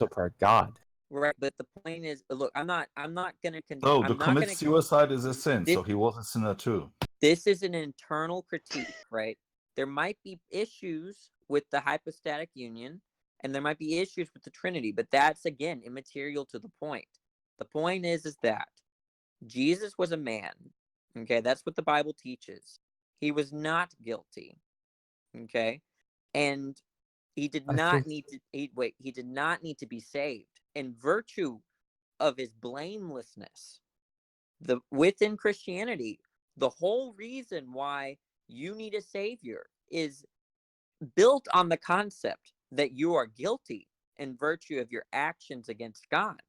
So part God. Right, but the point is, look, I'm not gonna So to I'm not commit gonna suicide is a sin, this so he was a sinner too. this is an internal critique, right? There might be issues with the hypostatic union, and there might be issues with the Trinity, but that's again immaterial to the point. The point is that Jesus was a man. Okay, that's what the Bible teaches. He was not guilty. Okay, and he did I not think need to he did not need to be saved in virtue of his blamelessness. Within Christianity, the whole reason why you need a savior is built on the concept that you are guilty in virtue of your actions against God. I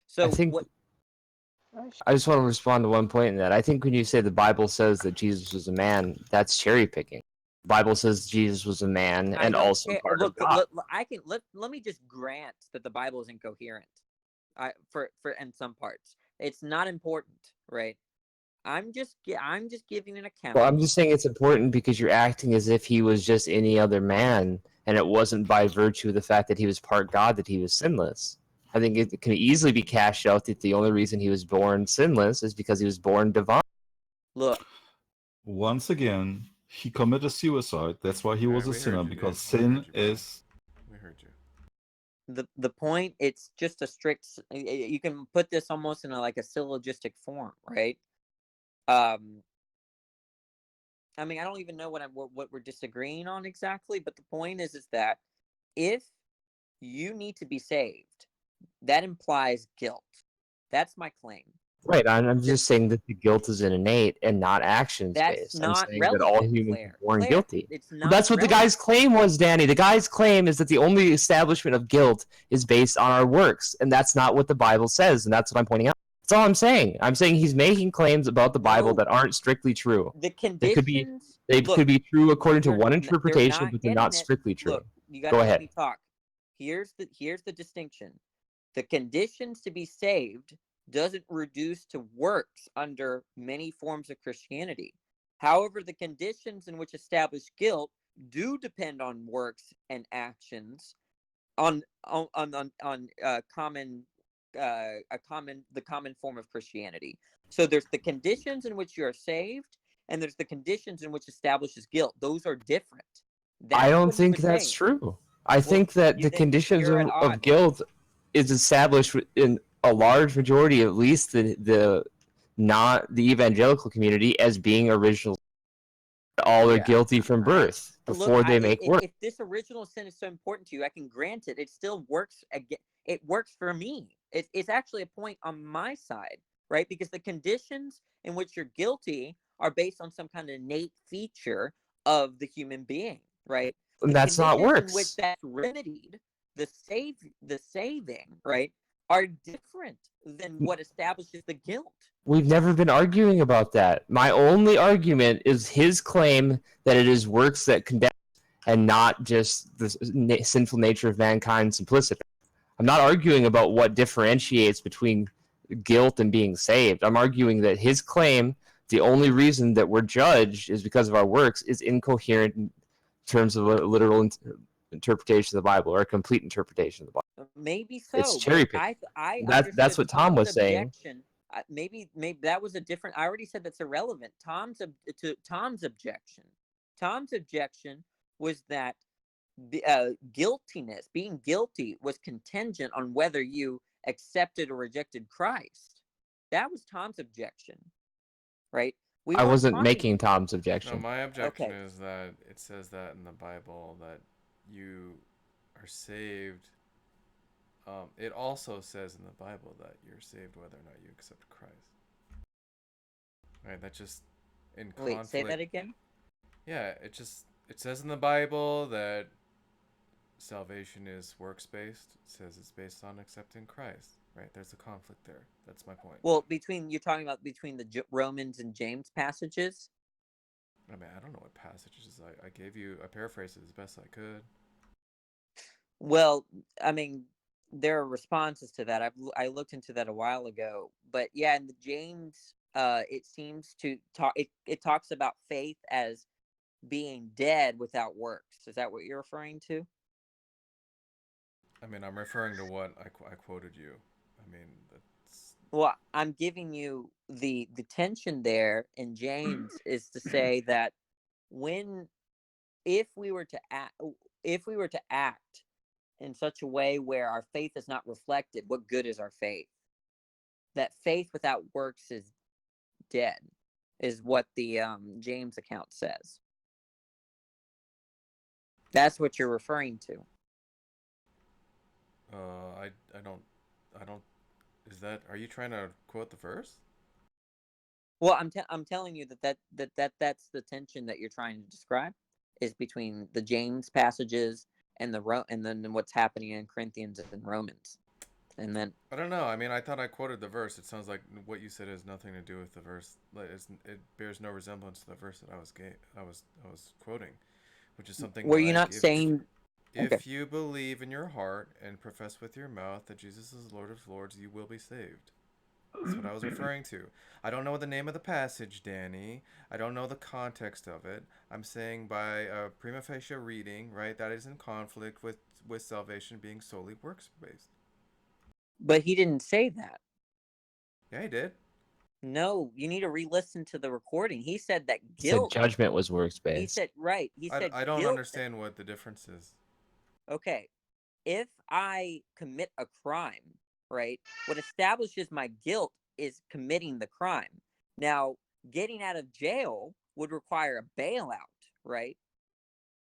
So think what I just want to respond to one point in that. I think when you say the Bible says that Jesus was a man, that's cherry picking. The Bible says Jesus was a man I and don't also care. part of Look, God. let me just grant that the Bible is incoherent. For in some parts, it's not important, right? I'm just giving an account. Well, I'm just saying it's important because you're acting as if he was just any other man, and it wasn't by virtue of the fact that he was part God that he was sinless. I think it can easily be cashed out that the only reason he was born sinless is because he was born divine. Look, Once again, he committed suicide. That's why he was a we heard sinner, you, because dude. We heard sin you, bro. is. We heard you. the point, it's just a strict, you can put this almost in like a syllogistic form, right? um I mean, I don't even know what we're disagreeing on exactly, but the point is that if you need to be saved, that implies guilt. That's my claim. Right, I'm just saying that the guilt is an innate and not actions That's based. I'm not saying that all relevant, humans are Claire. born Claire, guilty. it's Well, not that's what the relevant. guy's claim was, Danny. The guy's claim is that the only establishment of guilt is based on our works, and that's not what the Bible says, and that's what I'm pointing out. That's all I'm saying. I'm saying he's making claims about the Bible No, that aren't strictly true. the They could be conditions. they Look, could be true according to they're one they're interpretation, not but they're getting not it. strictly true. Look, you got Go to let ahead. me talk. Here's the distinction. The conditions to be saved doesn't reduce to works under many forms of Christianity. However, the conditions in which establish guilt do depend on works and actions on common the common form of Christianity. So there's the conditions in which you are saved, and there's the conditions in which establishes guilt. Those are different. I That's don't what he think was that's saying. true. I Well, think that the then conditions you're at odds. of guilt is established in a large majority, at least the not the evangelical community, as being original. All are Yeah, guilty from birth look, before they make work. if this original sin is so important to you, I can grant it. It still works. It works for me. It's actually a point on my side, right? Because the conditions in which you're guilty are based on some kind of innate feature of the human being, right? And The that's not conditions in which works. that's remedied, the saving, right, are different than what establishes the guilt. We've never been arguing about that. My only argument is his claim that it is works that condemn and not just the sinful nature of mankind's simplicity. I'm not arguing about what differentiates between guilt and being saved. I'm arguing that his claim, the only reason that we're judged is because of our works, is incoherent in terms of a literal interpretation of the Bible or a complete interpretation of the Bible. Maybe It's so, but cherry picking. I That's understood what Tom Tom's was saying. objection. Maybe that was a different. I already said that's irrelevant. Tom's objection. Tom's objection was that the guiltiness, being guilty, was contingent on whether you accepted or rejected Christ. That was Tom's objection, right? We I weren't wasn't talking. making Tom's No, objection. my objection Okay. is that it says that in the Bible that you are saved. It also says in the Bible that you're saved whether or not you accept Christ. Right? That just in conflict. Wait, say that again. Yeah, it says in the Bible that salvation is works based. It says it's based on accepting Christ. Right? There's a conflict there. That's my point. Well, you're talking about between the Romans and James passages. I mean, I don't know what passages I gave you. I paraphrased it as best I could. Well, I mean, there are responses to that. I looked into that a while ago, but yeah, in the James, it seems to talk. It talks about faith as being dead without works. Is that what you're referring to? I mean, I'm referring to what I quoted you. I mean, that's Well, I'm giving you the tension there in James is to say that when if we were to act in such a way where our faith is not reflected, what good is our faith? That faith without works is dead, is what the James account says. That's what you're referring to. I don't. Is that? Are you trying to quote the verse? Well, I'm telling you that's the tension that you're trying to describe is between the James passages and and then what's happening in Corinthians and Romans. And then I don't know. I mean, I thought I quoted the verse. It sounds like what you said has nothing to do with the verse. Like, it bears no resemblance to the verse that I was quoting, which is something were you like not saying okay. if you believe in your heart and profess with your mouth that Jesus is Lord of Lords, you will be saved. That's what I was referring to. I don't know the name of the passage, Danny. I don't know the context of it. I'm saying by a prima facie reading, right, that is in conflict with salvation being solely works based. But he didn't say that. Yeah, he did. No, you need to re-listen to the recording. He said that He said guilt. judgment was works He based. said right. He said I don't guilt. understand what the difference is. Okay, if I commit a crime, right, what establishes my guilt is committing the crime. Now, getting out of jail would require a bailout, right?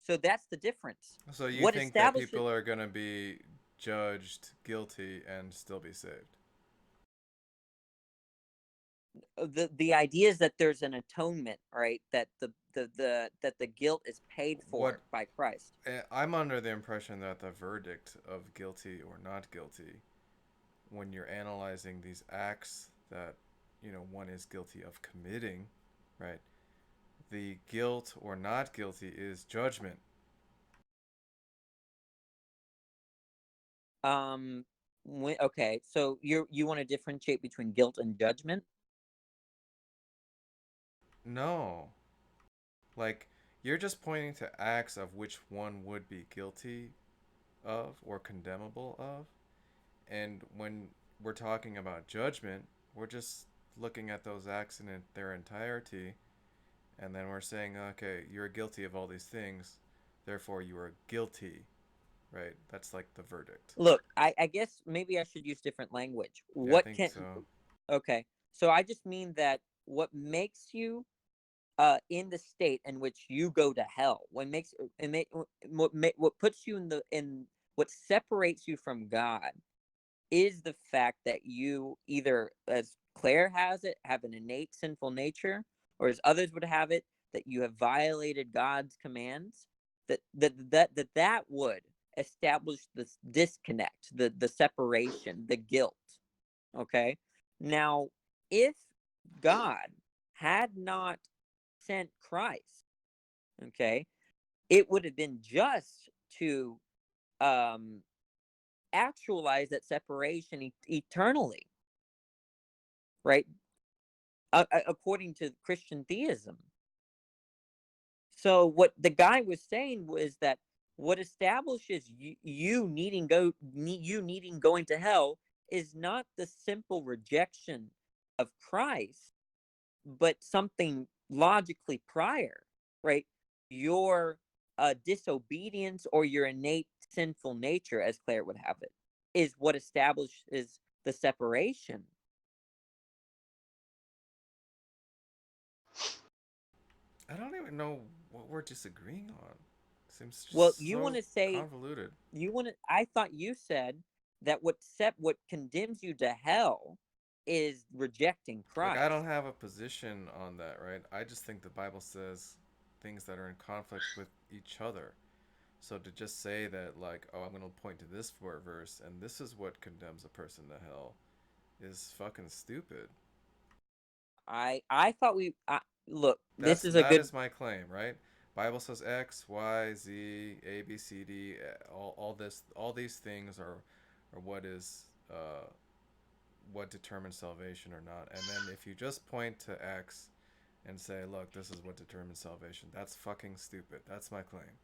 So that's the difference. So you What think that establishes people are going to be judged guilty and still be saved? the idea is that there's an atonement, right? That the guilt is paid What for by Christ. I'm under the impression that the verdict of guilty or not guilty, when you're analyzing these acts that one is guilty of committing, right? The guilt or not guilty is judgment. Okay, so you want to differentiate between guilt and judgment? No, like you're just pointing to acts of which one would be guilty of or condemnable of, and when we're talking about judgment, we're just looking at those acts in their entirety, and then we're saying, okay, you're guilty of all these things, therefore you are guilty, right? That's like the verdict. Look, I guess maybe I should use different language. Yeah, I What think can so. Okay, so I just mean that what makes you in the state in which you go to hell, what puts you in what separates you from God is the fact that you either, as Claire has it, have an innate sinful nature, or as others would have it, that you have violated God's commands. That would establish this disconnect, the separation, the guilt. Okay. Now, if God had not sent Christ, okay, it would have been just to um actualize that separation eternally, right? According to Christian theism. So what the guy was saying was that what establishes you needing going to hell is not the simple rejection of Christ, but something logically prior, right? Your disobedience or your innate sinful nature, as Claire would have it, is what establishes the separation. I don't even know what we're disagreeing on. Seems Well, just you want so to say convoluted. I thought you said that what condemns you to hell is rejecting Like, I Christ. don't have a position on that, right? I just think the Bible says things that are in conflict with each other. So to just say that, like, oh, I'm going to point to this verse and this is what condemns a person to hell is fucking stupid. I thought look, this is a That good is my claim, right? Bible says X, Y, Z, A, B, C, D. All these things are what determines salvation or not. And then if you just point to X and say, look, this is what determines salvation, that's fucking stupid. That's my claim.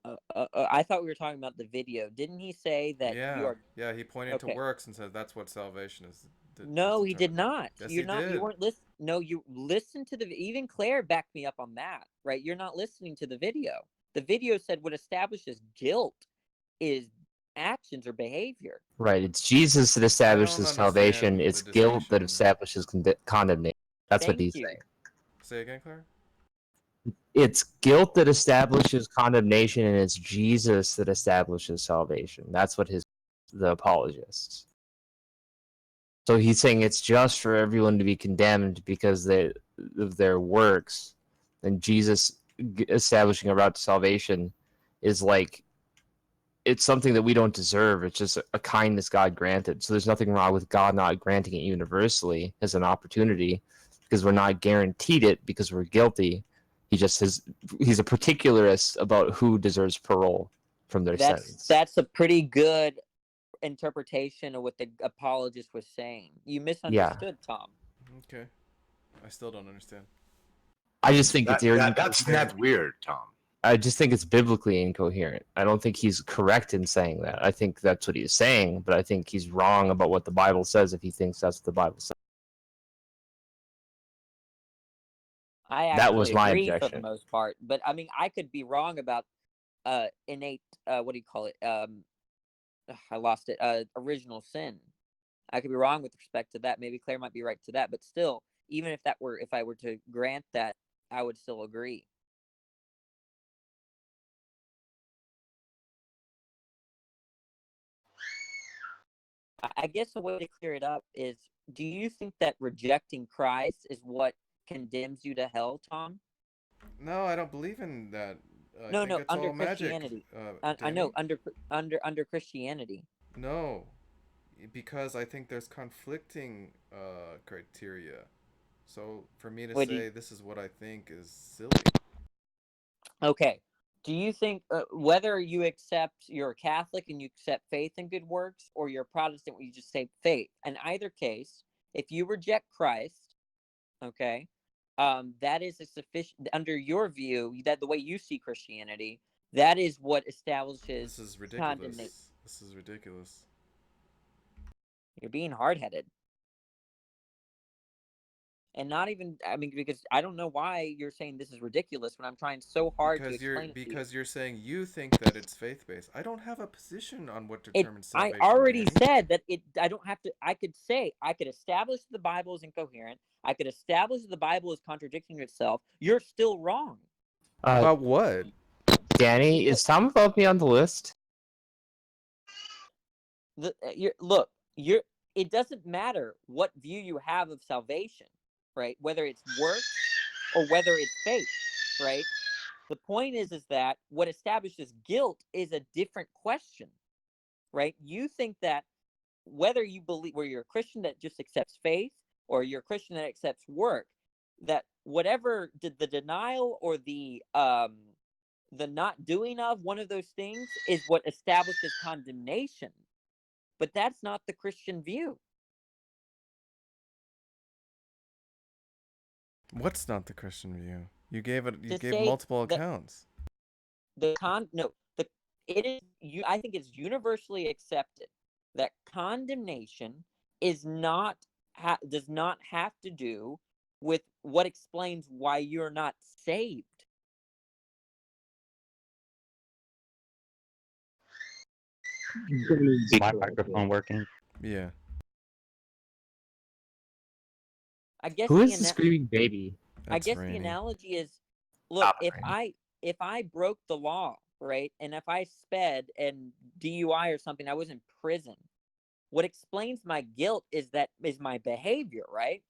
I thought we were talking about the video. Didn't he say that you Yeah, are yeah. He pointed to okay? works and said that's what salvation is No, he did determined. not. Yes, You're he not. You did. weren't listening. No, you listen to the. Even Claire backed me up on that. Right? You're not listening to the video. The video said what establishes guilt is actions or behavior. Right. It's Jesus that I don't establishes salvation. understand the It's guilt that distinction. establishes condemnation. That's what Thank he's you. saying. Say again, Claire. It's guilt that establishes condemnation, and it's Jesus that establishes salvation. That's what the apologists. So he's saying it's just for everyone to be condemned because of their works, and Jesus establishing a route to salvation is like it's something that we don't deserve. It's just a kindness God granted. So there's nothing wrong with God not granting it universally as an opportunity because we're not guaranteed it because we're guilty. He's a particularist about who deserves parole from their sentence. That's a pretty good interpretation of what the apologist was saying. You misunderstood, Tom. Okay, I still don't understand. I just think That's weird, Tom. I just think it's biblically incoherent. I don't think he's correct in saying that. I think that's what he's saying, but I think he's wrong about what the Bible says if he thinks that's what the Bible says. I That was actually my agree for the objection. most part, but I mean, I could be wrong about innate. What do you call it? I lost it. Original sin. I could be wrong with respect to that. Maybe Claire might be right to that, but still, even if I were to grant that, I would still agree. I guess the way to clear it up is: do you think that rejecting Christ is what condemns you to hell, Tom? No, I don't believe in that. I No, think no, it's under all magic, Christianity. I know Danny. under Christianity. No, because I think there's conflicting criteria. So for me to What do you, say this is what I think is silly. okay. Do you think whether you accept you're a Catholic and you accept faith and good works, or you're a Protestant where you just say faith? In either case, if you reject Christ, okay, that is a sufficient under your view that the way you see Christianity, that is what establishes This is condemnation. ridiculous. This is ridiculous. You're being hard headed. And not even, I mean, because I don't know why you're saying this is ridiculous when I'm trying so hard to explain it to you. Because you're saying you think that it's faith based. I don't have a position on what It, determines I salvation, already Danny. said that I don't have to, I could say, I could establish the Bible is incoherent. I could establish the Bible is contradicting itself. You're still wrong. About what? Danny, is Tom above me on the list? Look, it doesn't matter what view you have of salvation, right? Whether it's works or whether it's faith, right? The point is that what establishes guilt is a different question, right? You think that whether you believe, where you're a Christian that just accepts faith or you're a Christian that accepts work, that whatever the denial or the not doing of one of those things is what establishes condemnation. But that's not the Christian view. What's not the Christian view? You gave it. You To gave say multiple that accounts. it is you. I think it's universally accepted that condemnation is not does not have to do with what explains why you're not saved. Is my microphone working? Yeah. I guess Who is the screaming baby? I That's guess the Rainy. analogy is, look, Stop it, Rainy. if I broke the law, right, and if I sped and DUI or something, I was in prison. What explains my guilt is my behavior, right?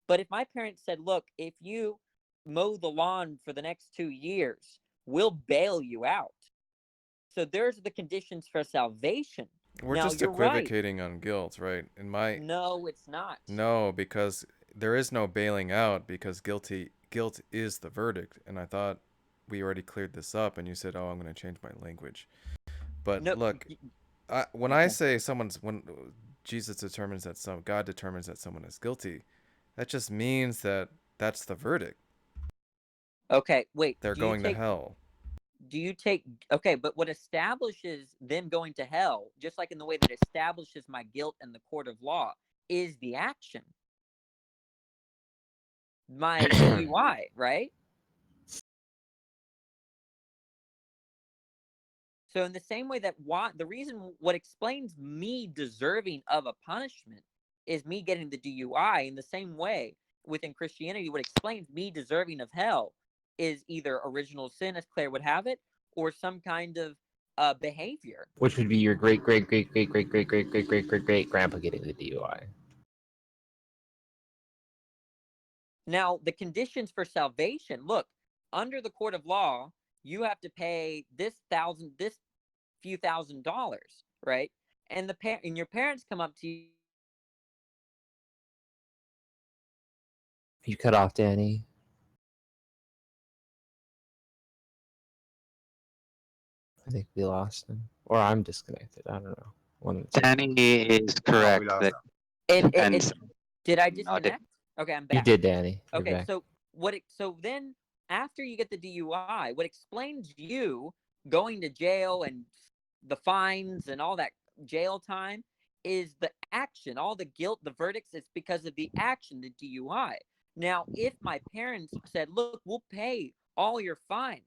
But if my parents said, look, if you mow the lawn for the next 2 years, we'll bail you out. So there's the conditions for salvation. We're Now, just you're right. equivocating on guilt, right? No, it's not. No, because there is no bailing out because guilt is the verdict, and I thought we already cleared this up, and you said, "Oh, I'm going to change my language." But No, look, when I say when Jesus determines that God determines that someone is guilty, that just means that that's the verdict. okay, wait. They're going to hell. do you take okay, but what establishes them going to hell, just like in the way that establishes my guilt in the court of law, is the action. My DUI, right? So in the same way that what explains me deserving of a punishment is me getting the DUI, in the same way within Christianity, what explains me deserving of hell is either original sin, as Claire would have it, or some kind of behavior. Which would be your great great great great great great great great great great great grandpa getting the DUI. Now, the conditions for salvation, look, under the court of law, you have to pay this few $1,000s, right? And your parents come up to you. You cut off Danny. I think we lost him, or I'm disconnected. I don't know. Danny is correct. lost That, And did I No, disconnect? Okay, I'm back. You did, Danny. You're Okay, back. so then after you get the DUI, what explains you going to jail and the fines and all that jail time is the action. All the guilt, the verdicts, it's because of the action, the DUI. Now, if my parents said, look, we'll pay all your fines,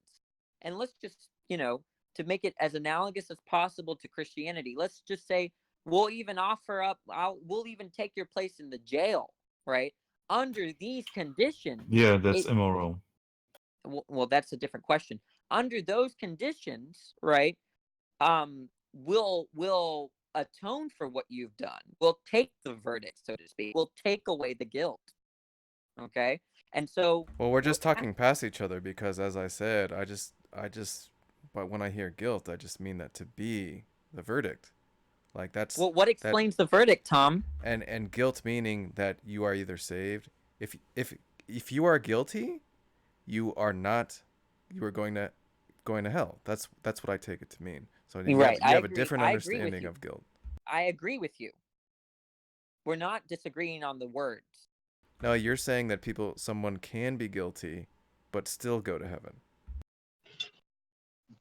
and let's just, to make it as analogous as possible to Christianity, let's just say we'll even offer up, we'll even take your place in the jail, right? Under these conditions. Yeah, that's immoral. Well, that's a different question. Under those conditions, right? We'll atone for what you've done. We'll take the verdict, so to speak. We'll take away the guilt. Okay? And so Well, we're just talking past each other because, as I said, but when I hear guilt, I just mean that to be the verdict. Like that's. Well, what explains the verdict, Tom? And guilt meaning that you are either saved. If you are guilty, you are not. You are going to hell. That's what I take it to mean. So you have a different understanding of guilt. I agree with you. We're not disagreeing on the words. No, you're saying that someone can be guilty, but still go to heaven.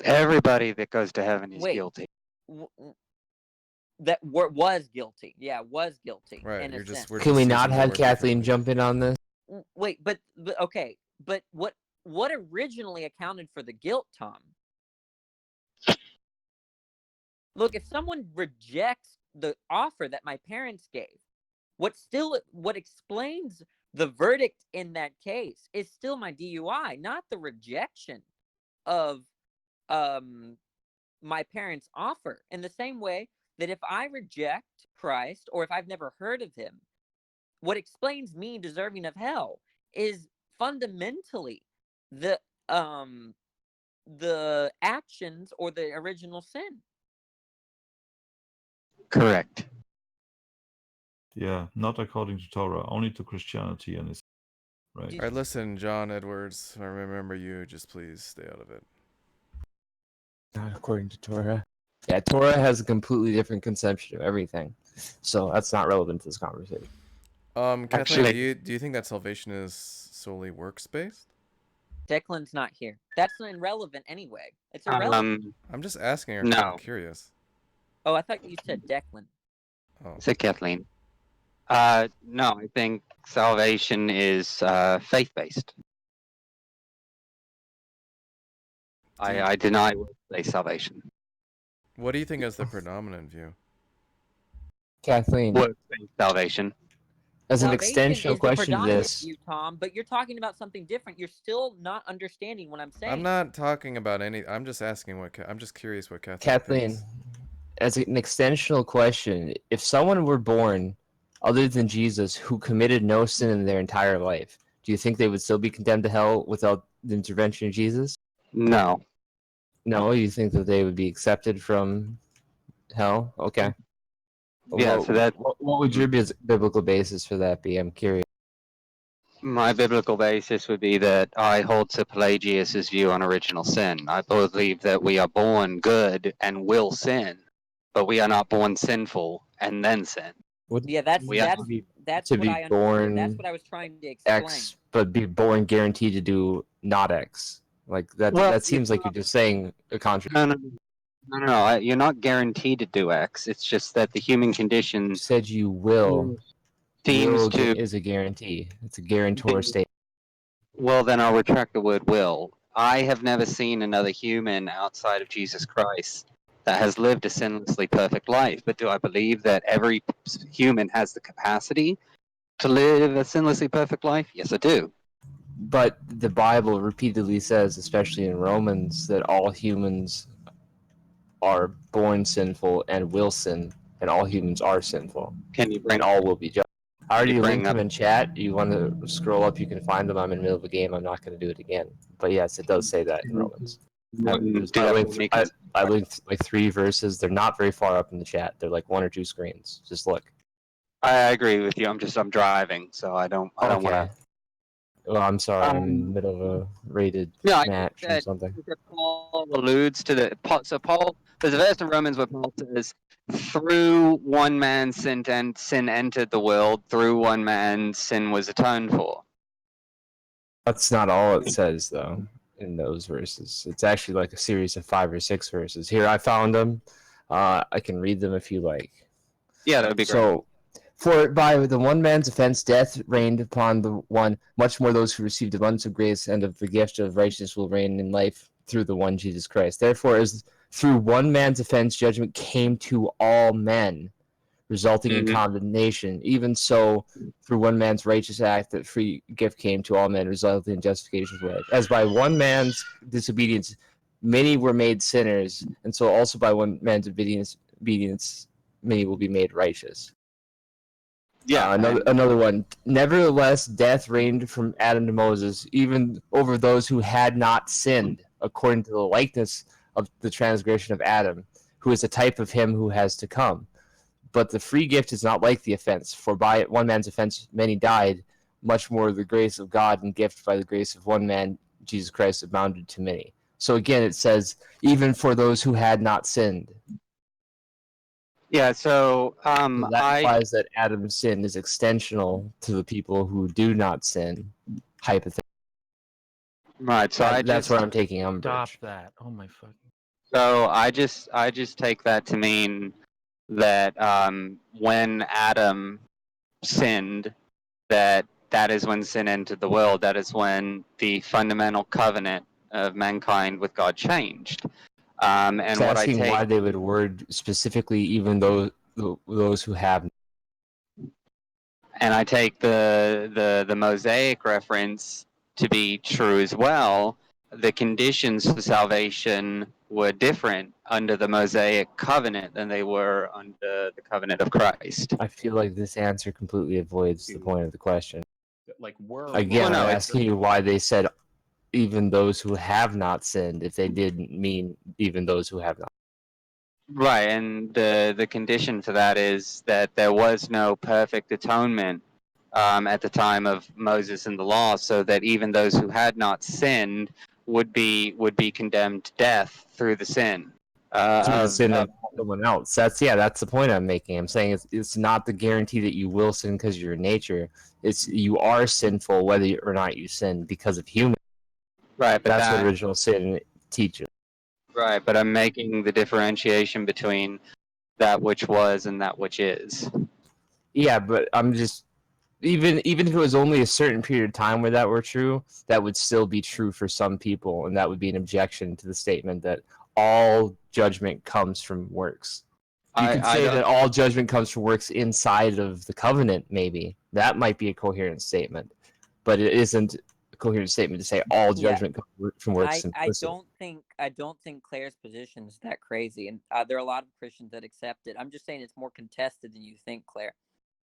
everybody that goes to heaven is guilty. That was guilty. Yeah, was guilty. Right. In a sense. Can we not have Kathleen jump in on this? Wait, but okay. But what originally accounted for the guilt, Tom? Look, if someone rejects the offer that my parents gave, what explains the verdict in that case is still my DUI, not the rejection of my parents' offer. In the same way that if I reject Christ, or if I've never heard of him, what explains me deserving of hell is fundamentally the actions or the original sin. Correct. Yeah, not according to Torah, only to Christianity and Islam. Right. All right, listen, John Edwards. I remember you. Just please stay out of it. Not according to Torah. Yeah, Torah has a completely different conception of everything, so that's not relevant to this conversation. Kathleen, Actually- do you think that salvation is solely works based? Declan's not here. That's irrelevant anyway. It's irrelevant. I'm just asking her. No. I'm curious. Oh, I thought you said Declan. Oh. Said Kathleen. No, I think salvation is faith-based. I deny works-based salvation. What do you think is the predominant view? Kathleen, Works-based salvation. as an Salvation extensional is the question to predominant this, view, Tom, but you're talking about something different. You're still not understanding what I'm saying. I'm not talking about any. I'm just asking I'm just curious what Kathleen, thinks. as an extensional question, if someone were born other than Jesus who committed no sin in their entire life, do you think they would still be condemned to hell without the intervention of Jesus? No. No, you think that they would be accepted from hell? Okay. Yeah, What- so that What would your biblical basis for that be? I'm curious. my biblical basis would be that I hold to Pelagius's view on original sin. I believe that we are born good and will sin, but we are not born sinful and then sin. Yeah, that's We have that's to be- that's to what be I understood. born That's what I was trying to explain. X, but be born guaranteed to do not X. Like that. Well, That seems like you're just saying a contradiction. No. You're not guaranteed to do X. It's just that the human You condition said you will. seems to Is a guarantee. It's a guarantor state. Well, then I'll retract the word will. I have never seen another human outside of Jesus Christ that has lived a sinlessly perfect life. But do I believe that every human has the capacity to live a sinlessly perfect life? Yes, I do. But the Bible repeatedly says, especially in Romans, that all humans are born sinful and will sin, and all humans are sinful, Can you bring and all will be judged. I Can you already bring linked up? them in chat. You want to scroll up, you can find them. I'm in the middle of a game. I'm not going to do it again. But yes, it does say that in Romans. Do that for me, 'cause I linked like 3 verses. They're not very far up in the chat. They're like 1 or 2 screens. Just look. I agree with you. I'm driving, so I don't want Okay. to. Well, I'm sorry. I'm in the middle of a rated No, I match think or that, something. Paul alludes to so Paul. There's a verse in Romans where Paul says, "Through one man sin entered the world. Through one man sin was atoned for." That's not all it says, though, in those verses. It's actually like a series of 5 or 6 verses. Here, I found them. I can read them if you like. Yeah, that would be great. So, for by the one man's offense, death reigned upon the one. Much more those who received abundance of grace and of the gift of righteousness will reign in life through the one Jesus Christ. Therefore, as through one man's offense, judgment came to all men, resulting in Mhm. condemnation. Even so, through one man's righteous act, that free gift came to all men, resulting in justification of life. As by one man's disobedience, many were made sinners, and so also by one man's obedience many will be made righteous. Yeah, Another one. Nevertheless, death reigned from Adam to Moses, even over those who had not sinned, according to the likeness of the transgression of Adam, who is a type of him who has to come. But the free gift is not like the offense, for by one man's offense many died, much more the grace of God and gift by the grace of one man, Jesus Christ, abounded to many. So again, it says, even for those who had not sinned. yeah. So So that implies that Adam's sin is extensional to the people who do not sin, hypothetically. right. So That's where I'm taking Stop umbrage. that. Oh my fucking. So I just take that to mean that when Adam sinned, that is when sin entered the world. That is when the fundamental covenant of mankind with God changed. And Just what I asking take why they would word specifically even those who have. and I take the Mosaic reference to be true as well. The conditions for salvation were different under the Mosaic covenant than they were under the covenant of Christ. I feel like this answer completely avoids the point of the question. Like we're Again, Well, no, I'm it's- asking you why they said even those who have not sinned, if they didn't mean even those who have not. Right, and the condition for that is that there was no perfect atonement at the time of Moses and the law, so that even those who had not sinned would be condemned to death through the sin. Through the sin of someone else. That's the point I'm making. I'm saying it's not the guarantee that you will sin because of your nature. It's you are sinful whether or not you sin because of human. Right, but That's what original sin teaches. right, but I'm making the differentiation between that which was and that which is. Yeah, but I'm just even if it was only a certain period of time where that were true, that would still be true for some people, and that would be an objection to the statement that all judgment comes from works. You could say that all judgment comes from works inside of the covenant, maybe. That might be a coherent statement, but it isn't a coherent statement to say all judgment comes from works I implicit. don't think Claire's position is that crazy, and there are a lot of Christians that accept it. I'm just saying it's more contested than you think, Claire.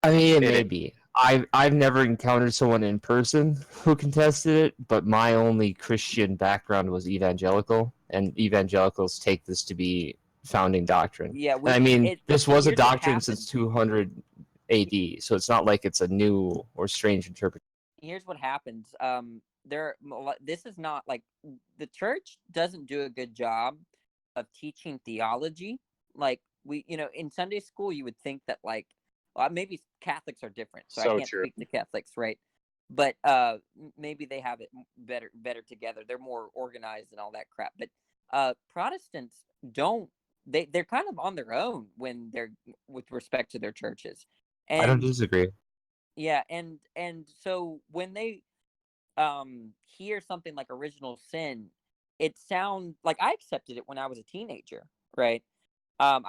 I mean, it may be. I've never encountered someone in person who contested it, but my only Christian background was evangelical, and evangelicals take this to be founding doctrine. Yeah, And I mean, this was a here's what doctrine since 200 AD, so it's not like it's a new or strange interpretation. Here's what happens. This is not like the church doesn't do a good job of teaching theology. Like in Sunday school, you would think that maybe Catholics are different, so I can't speak to Catholics, right? but maybe they have it better together. They're more organized and all that crap. But Protestants don't. They're kind of on their own when they're with respect to their churches, I don't and disagree. yeah, and so when they hear something like original sin, it sounds like I accepted it when I was a teenager, right? And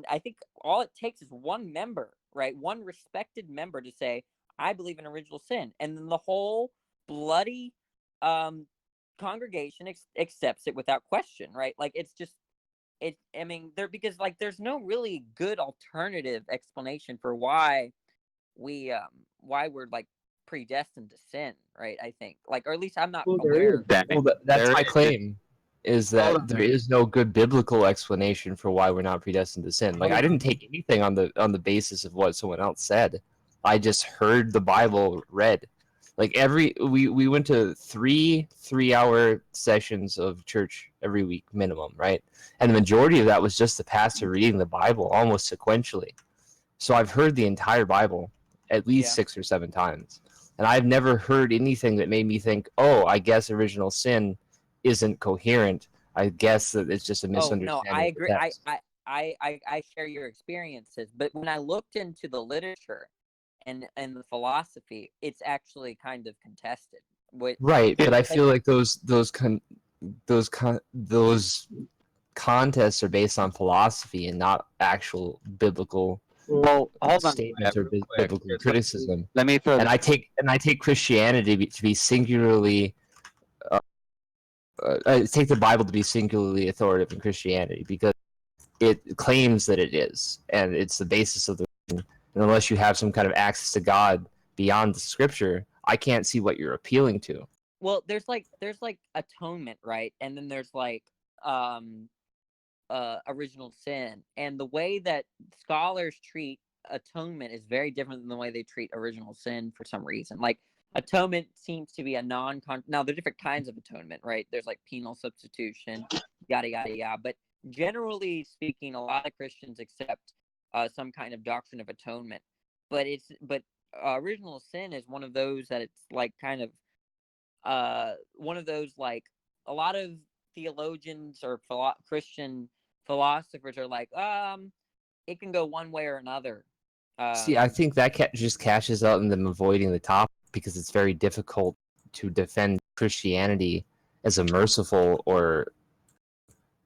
I think all it takes is one member, right? One respected member to say, I believe in original sin. And then the whole bloody congregation accepts it without question, right? Like it's just I mean, because like there's no really good alternative explanation for why we're like predestined to sin, right? I think. Like, or at least I'm not Well, there aware. is, Danny. Well, that's There my is. claim, is Hold that on. there is no good biblical explanation for why we're not predestined to sin. Like, Hold I didn't on. take anything on the basis of what someone else said. I just heard the Bible read. Like we went to three-hour sessions of church every week minimum, right? And the majority of that was just the pastor reading the Bible almost sequentially. So I've heard the entire Bible at least Yeah. 6 or 7 times. And I've never heard anything that made me think, oh, I guess original sin isn't coherent. I guess that it's just a Oh misunderstanding no, I of the agree. text. I share your experiences, but when I looked into the literature and the philosophy, it's actually kind of contested. Right, but I Like, feel like those contests are based on philosophy and not actual biblical Well, hold on statements or real quick. biblical Just criticism. let me throw And this. I take Christianity to be singularly I take the Bible to be singularly authoritative in Christianity because it claims that it is, and it's the basis of the religion. And unless you have some kind of access to God beyond the Scripture, I can't see what you're appealing to. well, there's like atonement, right? And then there's like um original sin, and the way that scholars treat atonement is very different than the way they treat original sin for some reason. Like atonement seems to be a now there are different kinds of atonement, right? There's like penal substitution, yada yada yada, but generally speaking, a lot of Christians accept some kind of doctrine of atonement. But original sin is one of those that it's like kind of one of those, like, a lot of theologians or Christian philosophers are like, it can go one way or another. See, I Um, think that just cashes out in them avoiding the topic because it's very difficult to defend Christianity as a merciful or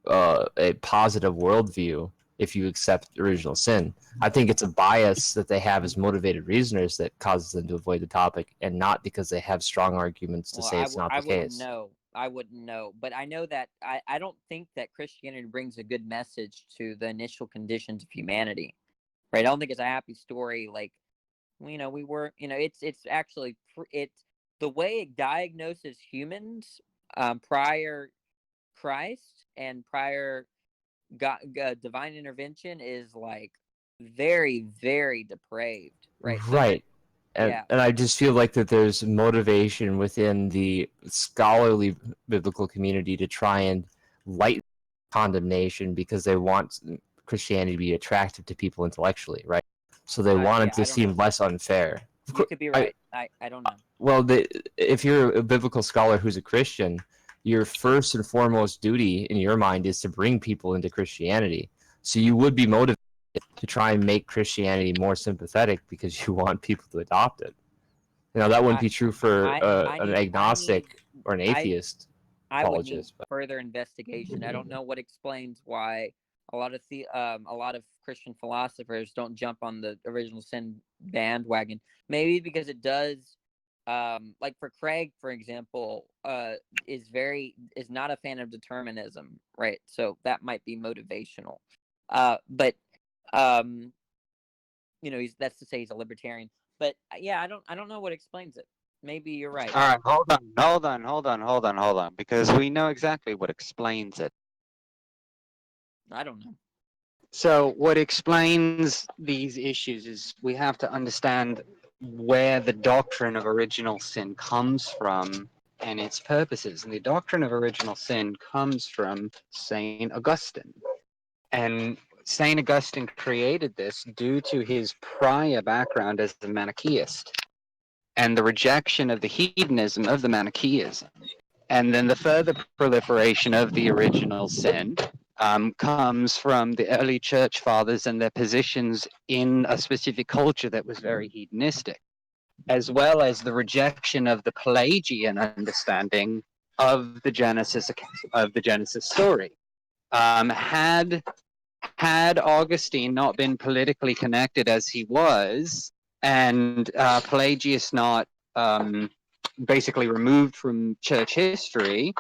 a positive worldview if you accept original sin. I think it's a bias that they have as motivated reasoners that causes them to avoid the topic, and not because they have strong arguments to well, say it's not I the wouldn't case. know. I wouldn't know, but I know that I don't think that Christianity brings a good message to the initial conditions of humanity. Right? I don't think it's a happy story. Like, we were, it's actually it's the way it diagnoses humans prior Christ and prior God, divine intervention is like very, very depraved, right? So Right. yeah, And I just feel like that there's motivation within the scholarly biblical community to try and lighten condemnation because they want Christianity to be attractive to people intellectually, right? So they want it yeah, to I don't know. seem less unfair. You could be right. I don't know. Well, if you're a biblical scholar who's a Christian, your first and foremost duty in your mind is to bring people into Christianity. So you would be motivated to try and make Christianity more sympathetic because you want people to adopt it. That wouldn't I be true for I an need agnostic or an I atheist I would need apologist. But further investigation. I don't know what explains why a lot of Christian philosophers don't jump on the original sin bandwagon. Maybe because it does, like for Craig, for example, is not a fan of determinism, right? So that might be motivational. But um, that's to say he's a libertarian. But yeah, I don't know what explains it. Maybe you're right. All right, hold on, because we know exactly what explains it. I don't know. So, what explains these issues is we have to understand where the doctrine of original sin comes from and its purposes. And the doctrine of original sin comes from St. Augustine. And St. Augustine created this due to his prior background as a Manichaeist. and the rejection of the hedonism of the Manichaeism. And then the further proliferation of the original sin comes from the early church fathers and their positions in a specific culture that was very hedonistic, as well as the rejection of the Pelagian understanding of the Genesis story. Had Augustine not been politically connected as he was, and Pelagius not basically removed from church history,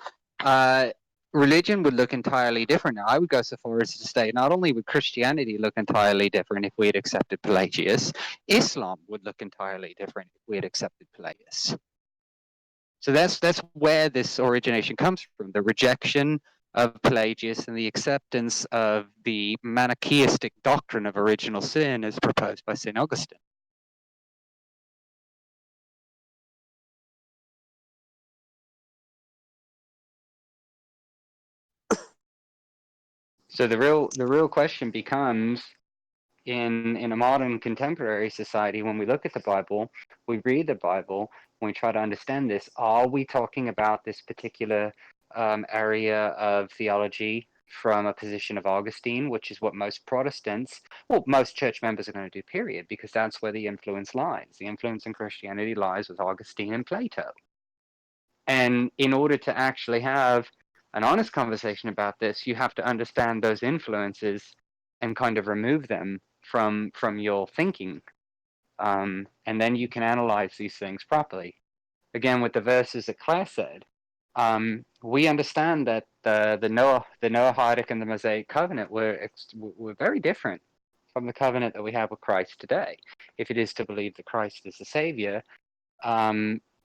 religion would look entirely different. Now, I would go so far as to say not only would Christianity look entirely different if we had accepted Pelagius, Islam would look entirely different if we had accepted Pelagius. So that's where this origination comes from, the rejection of Pelagius and the acceptance of the Manichaeistic doctrine of original sin as proposed by St. Augustine. So the real question becomes, in a modern contemporary society, when we look at the Bible, we read the Bible, when we try to understand this, are we talking about this particular area of theology from a position of Augustine, which is what most Protestants, well, most church members are going to do, period, because that's where the influence lies. The influence in Christianity lies with Augustine and Plato. And in order to actually have an honest conversation about this, you have to understand those influences and kind of remove them from your thinking. And then you can analyze these things properly. Again, with the verses that Claire said, we understand that the Noahitic and the Mosaic covenant were very different from the covenant that we have with Christ today. If it is to believe that Christ is the Savior,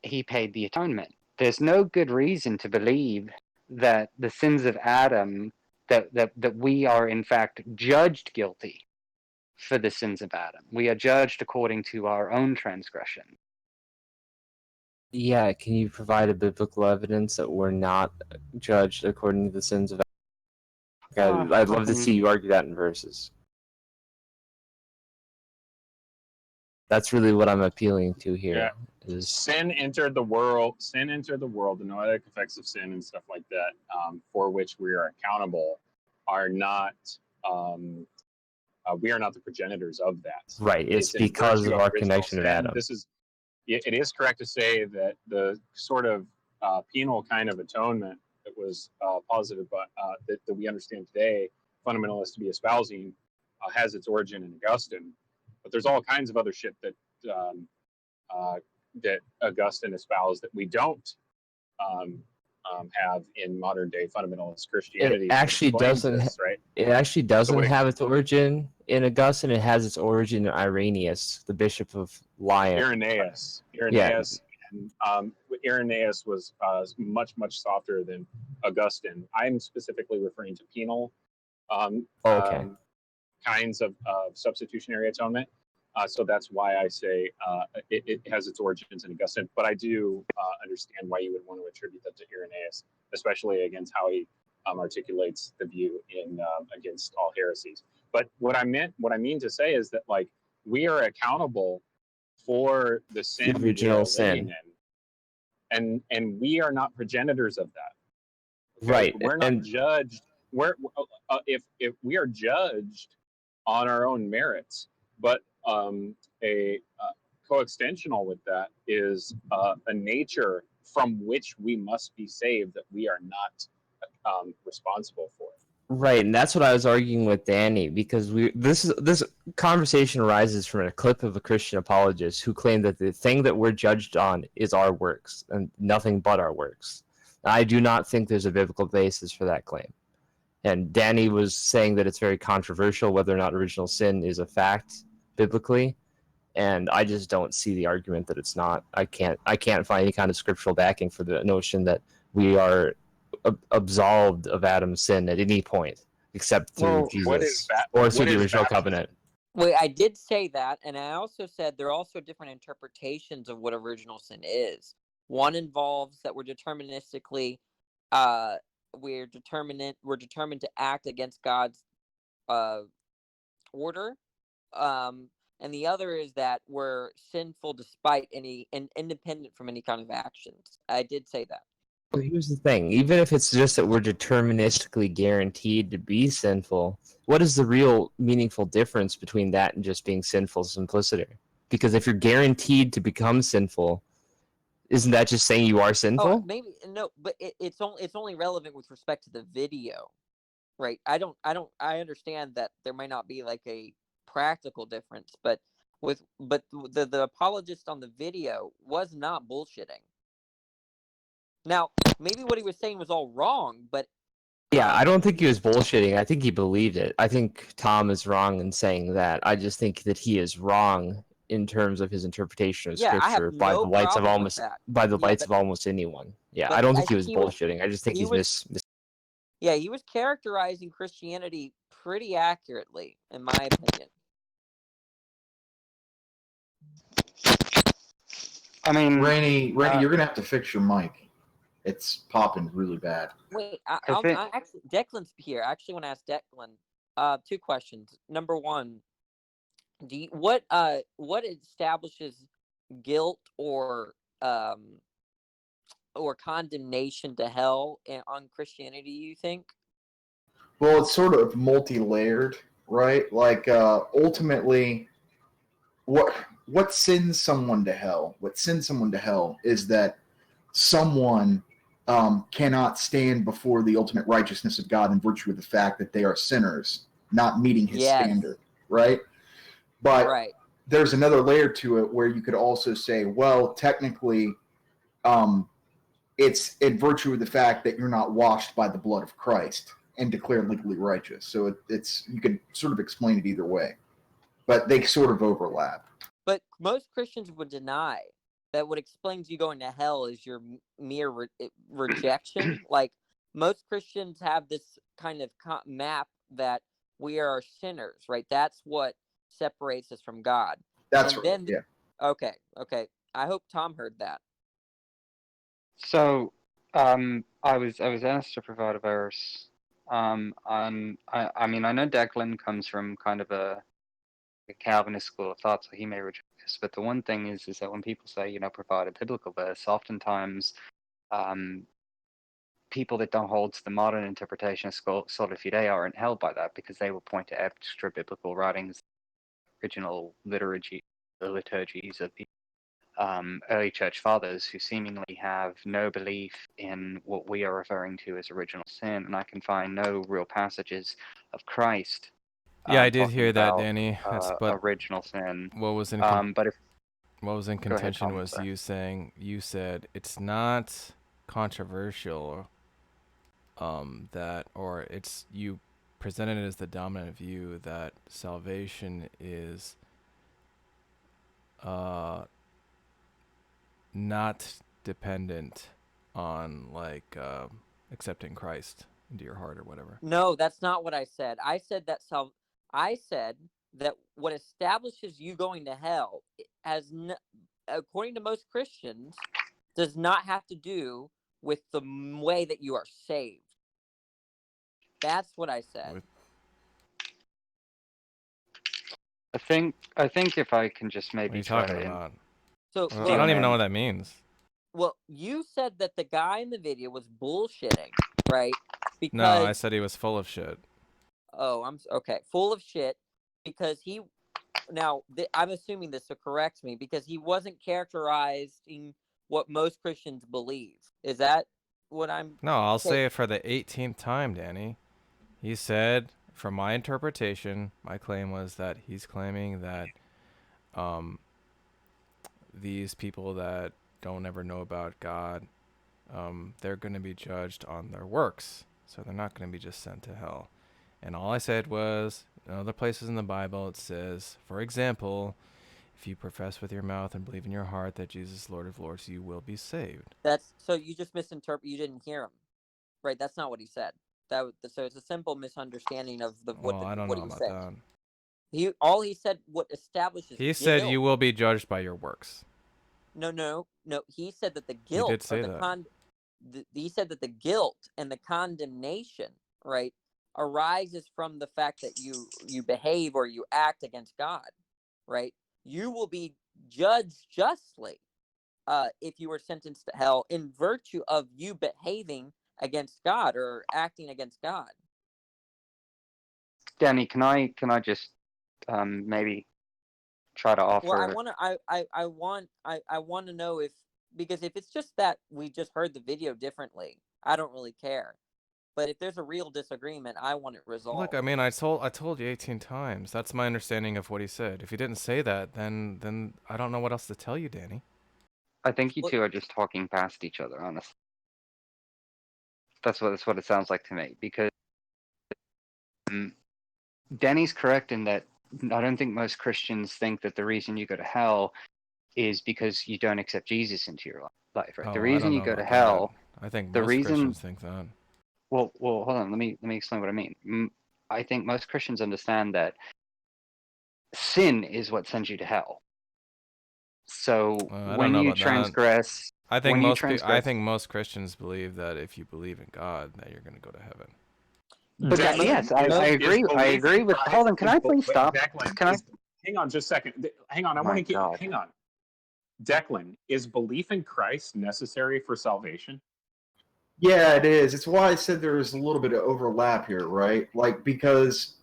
he paid the atonement. There's no good reason to believe that the sins of Adam, that we are in fact judged guilty for the sins of Adam. We are judged according to our own transgression. Yeah, can you provide a biblical evidence that we're not judged according to the sins of Adam? I'd love to see you argue that in verses. That's really what I'm appealing to here. Is sin entered the world, the noetic effects of sin and stuff like that, for which we are accountable, are not, we are not the progenitors of that. right. It's because of our connection to Adam. It is correct to say that the sort of penal kind of atonement that was posited, but that we understand today, fundamentalists to be espousing, has its origin in Augustine. But there's all kinds of other shit that that Augustine espoused that we don't have in modern day fundamentalist Christianity. It actually doesn't. Right? It actually doesn't have its origin in Augustine. It has its origin in Irenaeus, the bishop of Lyon. Irenaeus. Yeah. And Irenaeus was much softer than Augustine. I'm specifically referring to penal kinds of substitutionary atonement. So that's why I say it has its origins in Augustine. But I do understand why you would want to attribute that to Irenaeus, especially against how he articulates the view in against all heresies. But what I mean to say is that, like, we are accountable for the sin, the original sin, and we are not progenitors of that. Okay? Right? We're not judged. If we are judged on our own merits, but coextensional with that is a nature from which we must be saved that we are not responsible for. Right, and that's what I was arguing with Danny, because this conversation arises from a clip of a Christian apologist who claimed that the thing that we're judged on is our works and nothing but our works. I do not think there's a biblical basis for that claim. And Danny was saying that it's very controversial whether or not original sin is a fact biblically, and I just don't see the argument that it's not. I can't find any kind of scriptural backing for the notion that we are absolved of Adam's sin at any point except through Jesus or through the original covenant. Wait, I did say that, and I also said there are also different interpretations of what original sin is. One involves that we're deterministically we're determined to act against God's order. and the other is that we're sinful despite any and independent from any kind of actions. I did say that. Well, here's the thing. Even if it's just that we're deterministically guaranteed to be sinful, what is the real meaningful difference between that and just being sinful simpliciter? Because if you're guaranteed to become sinful, isn't that just saying you are Oh, sinful? maybe no, but it's only relevant with respect to the video, right? I understand that there might not be like a practical difference, but the apologist on the video was not bullshitting. Now, maybe what he was saying was all wrong, but Yeah, I don't think he was bullshitting. I think he believed it. I think Tom is wrong in saying that. I just think that he is wrong in terms of his interpretation of yeah, I have scripture by the no lights of problem with that. Yeah, almost anyone. Yeah, I but don't I think he think was bullshitting. I just think he he's was yeah, he was characterizing Christianity pretty accurately, in my opinion. I mean, Rainey, you're gonna have to fix your mic. It's popping really bad. Wait, I think I actually Declan's here. I actually want to ask Declan two questions. Number one, what establishes guilt or condemnation to hell on Christianity, you think? Well, it's sort of multi-layered, right? Like ultimately, what sends someone to hell? What sends someone to hell is that someone cannot stand before the ultimate righteousness of God in virtue of the fact that they are sinners, not meeting His Yes. standard, right? But Right. there's another layer to it where you could also say, well, technically, it's in virtue of the fact that you're not washed by the blood of Christ and declared legally righteous. So it's you can sort of explain it either way, but they sort of overlap. But most Christians would deny that what explains you going to hell is your mere rejection. Like, most Christians have this kind of map that we are sinners, right? That's what separates us from God. That's And right. then, Yeah. okay. I hope Tom heard that. so. I was asked to provide a verse. I mean, I know Declan comes from kind of a Calvinist school of thought, so he may reject this. But the one thing is that when people say, provide a biblical verse, oftentimes people that don't hold to the modern interpretation of sola fide aren't held by that, because they will point to extra biblical writings, original liturgies of the early church fathers, who seemingly have no belief in what we are referring to as original sin, and I can find no real passages of Christ. Yeah, I did talking hear that, about Danny. But original sin. what was in But if what was in Go ahead, contention Tom, was sorry. you said it's not controversial, that, or it's, you presented it as the dominant view that salvation is not dependent on like accepting Christ into your heart or whatever. No, that's not what I said. I said that what establishes you going to hell has, according to most Christians, does not have to do with the way that you are saved. That's what I said. With- I think if I can just What are maybe you try talking to about? So, Well, I look, don't even know man. what that means. well, you said that the guy in the video was bullshitting, right? No, I Because said he was full of shit. okay, full of shit, because he now I'm assuming this, so correct me, because he wasn't characterizing what most Christians believe. Is that what I'm? No, I'll Okay. say it for the 18th time, Danny. He said, from my interpretation, my claim was that he's claiming that these people that don't ever know about God, they're going to be judged on their works. So they're not going to be just sent to hell. And all I said was, in other places in the Bible, it says, for example, if you profess with your mouth and believe in your heart that Jesus is Lord of Lords, you will be saved. That's so you just misinterpret. You didn't hear him, right? That's not what he said. So it's a simple misunderstanding of Well, I don't what know he was about saying. that. All he said, what establishes He guilt. said you will be judged by your works. No. He said that the He guilt did say that. he said that the guilt and the condemnation, right, arises from the fact that you behave or you act against God, right? You will be judged justly if you were sentenced to hell in virtue of you behaving against God or acting against God. Danny, can I just maybe try to Well, I offer? want to I want to know because if it's just that we just heard the video differently, I don't really care. But if there's a real disagreement, I want it resolved. Look, I mean, I told you 18 times. That's my understanding of what he said. If he didn't say that, then I don't know what else to tell you, Danny. I think you Well, two are just talking past each other, honestly. That's what it sounds like to me. Because Danny's correct in that I don't think most Christians think that the reason you go to hell is because you don't accept Jesus into your life, right? The Oh, I reason don't you know go to about that. hell, I think the most reason, Christians think that. well, hold on. Let me explain what I mean. I think most Christians understand that sin is what sends you to hell. So I don't know about that. I think most Christians believe that if you believe in God, that you're going to go to heaven. But yes, I agree. I agree with. Hold on, can I please stop? Can I? Hang on, just a second. Hang on, I want to get. Hang on, Declan. Is belief in Christ necessary for salvation? Yeah, it is. It's why I said there is a little bit of overlap here, right? Like because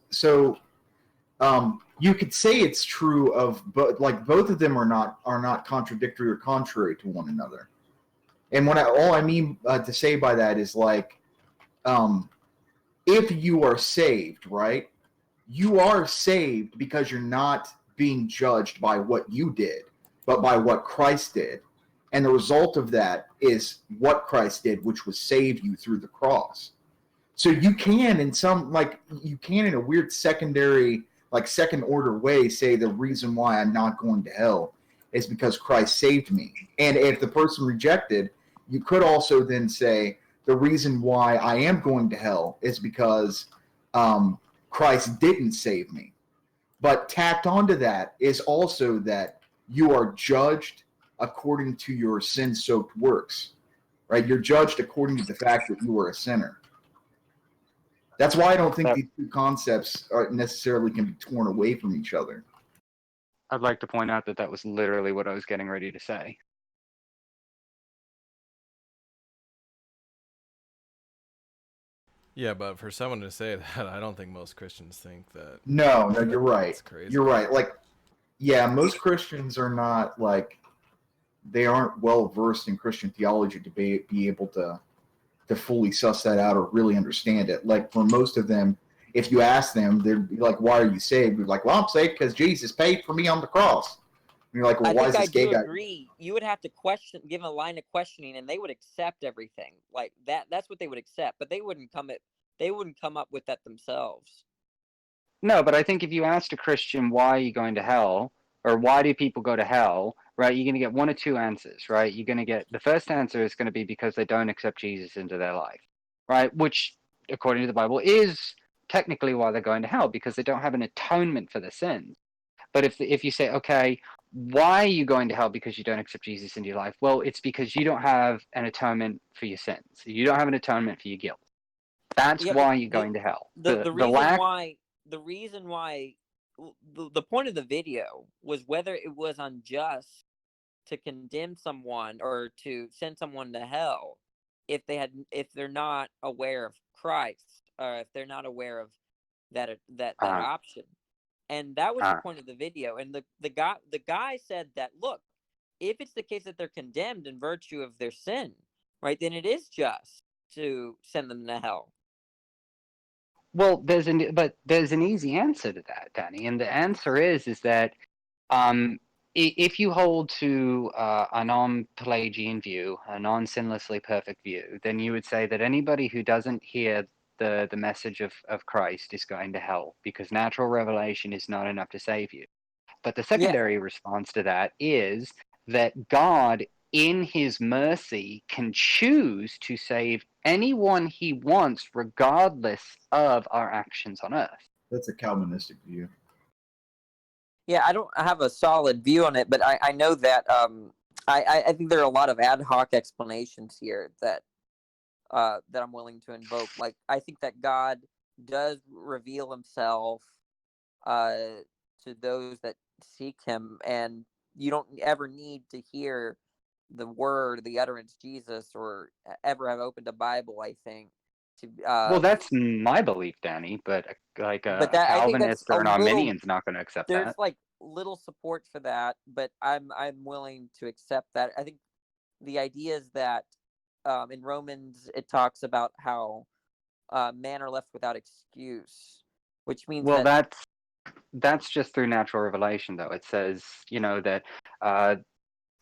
you could say it's true of, but like both of them are not contradictory or contrary to one another. And all I mean to say by that is like, if you are saved, right? You are saved because you're not being judged by what you did, but by what Christ did. And the result of that is what Christ did, which was save you through the cross. So you can, in a weird secondary, like second order way, say the reason why I'm not going to hell is because Christ saved me. And if the person rejected, you could also then say the reason why I am going to hell is because Christ didn't save me. But tacked onto that is also that you are judged according to your sin-soaked works, right? You're judged according to the fact that you are a sinner. That's why I don't think these two concepts necessarily can be torn away from each other. I'd like to point out that was literally what I was getting ready to say. Yeah, but for someone to say that, I don't think most Christians think that. No, you're right. That's crazy. You're right. Like, yeah, most Christians are not they aren't well versed in Christian theology to be able to fully suss that out or really understand it. Like for most of them, if you ask them, they'd be like, "Why are you saved?" You're like, "Well, I'm saved because Jesus paid for me on the cross." And you're like, "Well, why is this gay guy?" Agree. You would have to give a line of questioning, and they would accept everything like that. That's what they would accept, but they wouldn't come up with that themselves. No, but I think if you asked a Christian why are you going to hell, or why do people go to hell, right? You're going to get one or two answers, right? You're going to get the first answer is going to be because they don't accept Jesus into their life, right? Which, according to the Bible, is technically why they're going to hell, because they don't have an atonement for their sins. But if you say, okay, why are you going to hell because you don't accept Jesus into your life? Well, it's because you don't have an atonement for your sins. You don't have an atonement for your guilt. That's why you're going to hell. The reason why the point of the video was whether it was unjust to condemn someone or to send someone to hell if they're not aware of Christ, or if they're not aware of that option. And that was the point of the video. And the guy said that, look, if it's the case that they're condemned in virtue of their sin, right, then it is just to send them to hell. Well, there's an easy answer to that, Danny, and the answer is that if you hold to a non-Pelagian view, a non-sinlessly perfect view, then you would say that anybody who doesn't hear the message of Christ is going to hell, because natural revelation is not enough to save you. But the secondary response to that is that God, in his mercy, can choose to save anyone he wants, regardless of our actions on earth. That's a Calvinistic view. Yeah, I don't have a solid view on it, but I know that I think there are a lot of ad hoc explanations here that I'm willing to invoke. Like, I think that God does reveal himself to to those that seek him, and you don't ever need to hear the word, the utterance Jesus, or ever have opened a Bible, I think. Well, that's my belief, Danny, but like but a that, I think that's Calvinist a or an little, Arminian's not going to accept there's that. like little support for that, but I'm willing to accept that. I think the idea is that in Romans it talks about how men are left without excuse, which means Well, that that's just through natural revelation, though. It says, that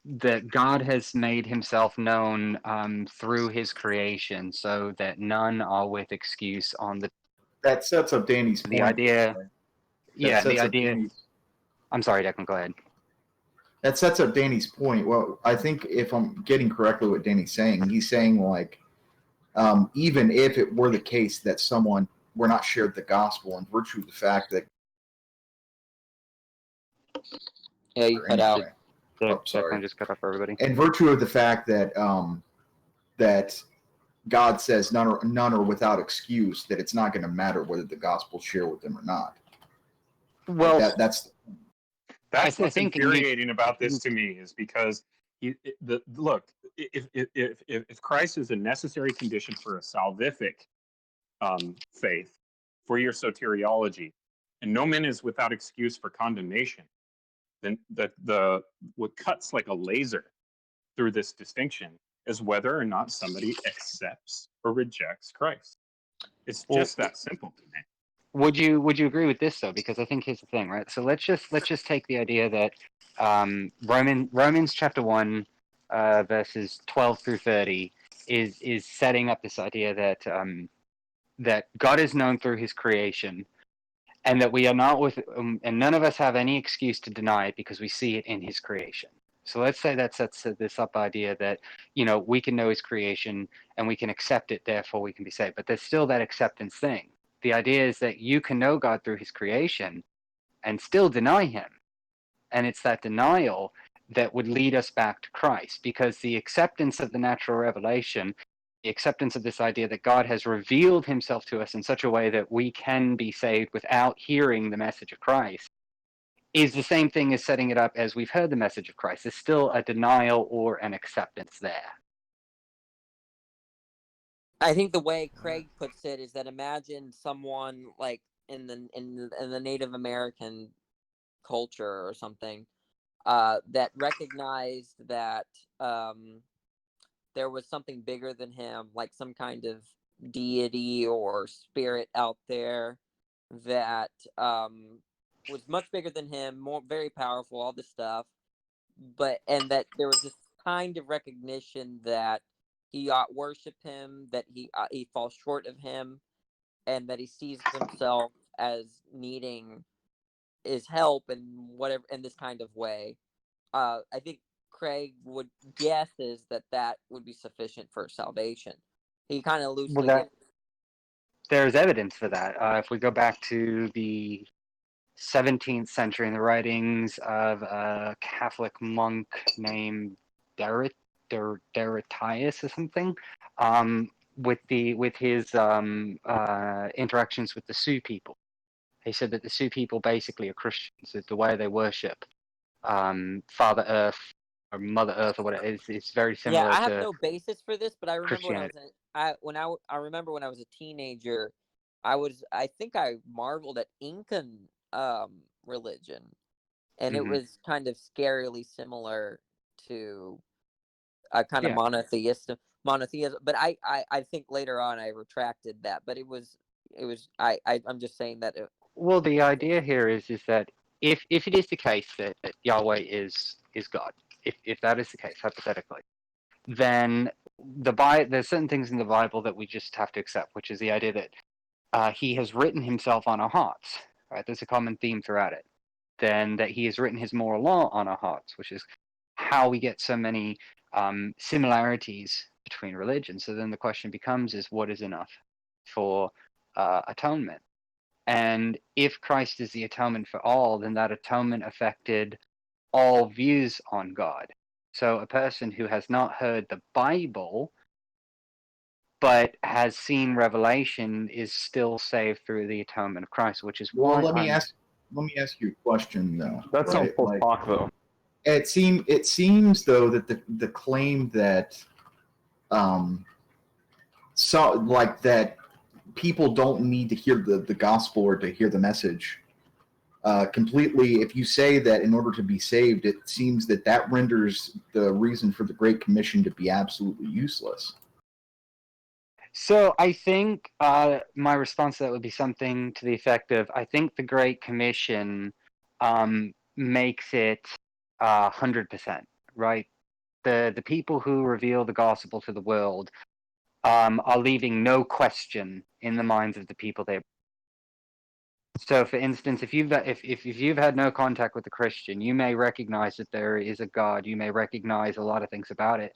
that God has made himself known through his creation, so that none are with excuse on That sets up Danny's the point. idea. That Yeah, the sets up idea. Danny's. I'm sorry, Declan. Go ahead. That sets up Danny's point. Well, I think if I'm getting correctly what Danny's saying, he's saying like, even if it were the case that someone were not shared the gospel in virtue of the fact that yeah, you cut out. Oh, sorry. Declan just cut off everybody. In virtue of the fact that that God says none are without excuse, that it's not going to matter whether the gospel share with them or not. Well, Like that's That's I what's think infuriating about this to me, is because look, if Christ is a necessary condition for a salvific faith, for your soteriology, and no man is without excuse for condemnation, then what cuts like a laser through this distinction is whether or not somebody accepts or rejects Christ. It's just that simple to me. Would you agree with this though? Because I think here's the thing, right? So let's just take the idea that Romans chapter 1, verses 12 through 30 is setting up this idea that that God is known through His creation, and that we are not with, and none of us have any excuse to deny it because we see it in His creation. So let's say that sets this up idea that we can know His creation and we can accept it, therefore we can be saved. But there's still that acceptance thing. The idea is that you can know God through his creation and still deny him. And it's that denial that would lead us back to Christ, because the acceptance of the natural revelation, the acceptance of this idea that God has revealed himself to us in such a way that we can be saved without hearing the message of Christ, is the same thing as setting it up as we've heard the message of Christ. There's still a denial or an acceptance there. I think the way Craig puts it is that imagine someone like in the Native American culture or something that recognized that there was something bigger than him, like some kind of deity or spirit out there that was much bigger than him, very powerful, all this stuff, and that there was this kind of recognition that he ought worship him, that he falls short of him, and that he sees himself as needing his help and whatever in this kind of way. I think Craig would guess is that would be sufficient for salvation. He kind of loosely gives. There's evidence for that. If we go back to the 17th century in the writings of a Catholic monk named Derretius or something, with his interactions with the Sioux people. He said that the Sioux people basically are Christians. That the way they worship Father Earth or Mother Earth or whatever is very Yeah, similar I have to no basis for this, but I remember when I was Christianity. I remember when I was a teenager, I think I marveled at Incan religion, and it was kind of scarily similar to a kind of monotheism. But I think later on I retracted that. But I'm just saying that. Well, the idea here is that if it is the case that Yahweh is God, if that is the case hypothetically, then there's certain things in the Bible that we just have to accept, which is the idea that he has written himself on our hearts. Right, there's a common theme throughout it. Then that he has written his moral law on our hearts, which is how we get so many similarities between religions. So then the question becomes: is what is enough for atonement? And if Christ is the atonement for all, then that atonement affected all views on God. So a person who has not heard the Bible but has seen Revelation is still saved through the atonement of Christ, which is well. why Let me ask. let me ask you a question though. That's right? not full Like, talk though. it seems though that the claim that so like that people don't need to hear the gospel or to hear the message completely. If you say that in order to be saved, it seems that that renders the reason for the Great Commission to be absolutely useless. So I think my response to that would be something to the effect of, I think the Great Commission makes it 100%, right? The people who reveal the gospel to the world are leaving no question in the minds of the people they. So, for instance, if you've had no contact with a Christian, you may recognize that there is a God. You may recognize a lot of things about it,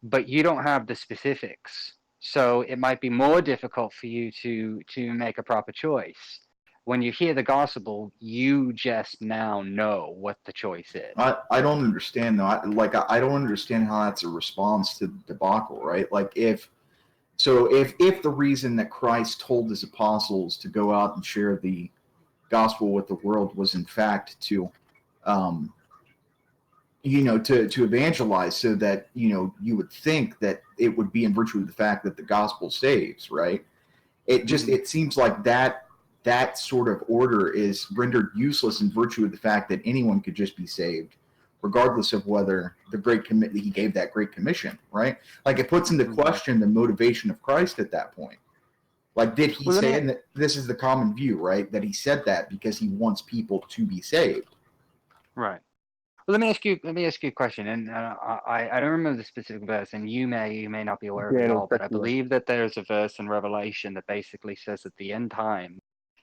but you don't have the specifics. So it might be more difficult for you to make a proper choice. When you hear the gospel, you just now know what the choice is. I don't understand though. I don't understand how that's a response to the debacle, right? Like if the reason that Christ told his apostles to go out and share the gospel with the world was in fact to to evangelize, so that you would think that it would be in virtue of the fact that the gospel saves, right? It seems like that sort of order is rendered useless in virtue of the fact that anyone could just be saved, regardless of whether he gave that great commission, right? Like it puts into question the motivation of Christ at that point. Like, did he say, and this is the common view, right, that he said that because he wants people to be saved? Right. Well, let me ask you a question, and I don't remember the specific verse, and you may not be aware of it all, but I believe that there's a verse in Revelation that basically says that the end time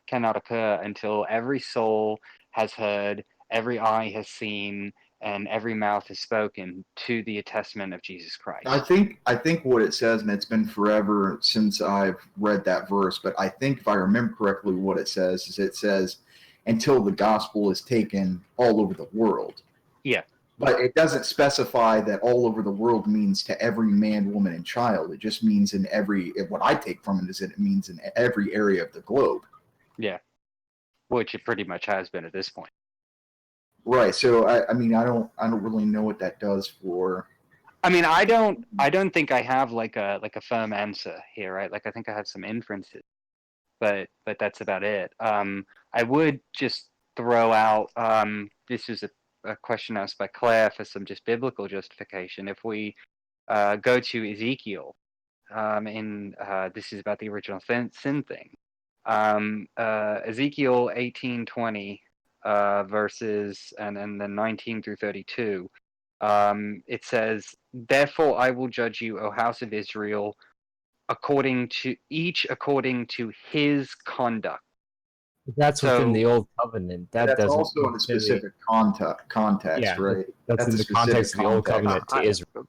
cannot occur until every soul has heard, every eye has seen, and every mouth has spoken to the attestament of Jesus Christ. I think what it says, and it's been forever since I've read that verse, but I think if I remember correctly, what it says is until the gospel is taken all over the world. Yeah. But it doesn't specify that all over the world means to every man, woman, and child. It just means what I take from it is that it means in every area of the globe. Yeah. Which it pretty much has been at this point. Right. So I mean I don't really know what that does for. I mean, I don't think I have like a firm answer here, right? Like I think I have some inferences, but that's about it. I would just throw out this is a question asked by Claire for some just biblical justification. If we go to Ezekiel, this is about the original sin thing. Ezekiel 18:20 verses and then 19 through 32. It says, "Therefore I will judge you, O house of Israel, according to his conduct." That's within the old covenant. That's also in a specific context, right? That's in the context of the old covenant to Israel.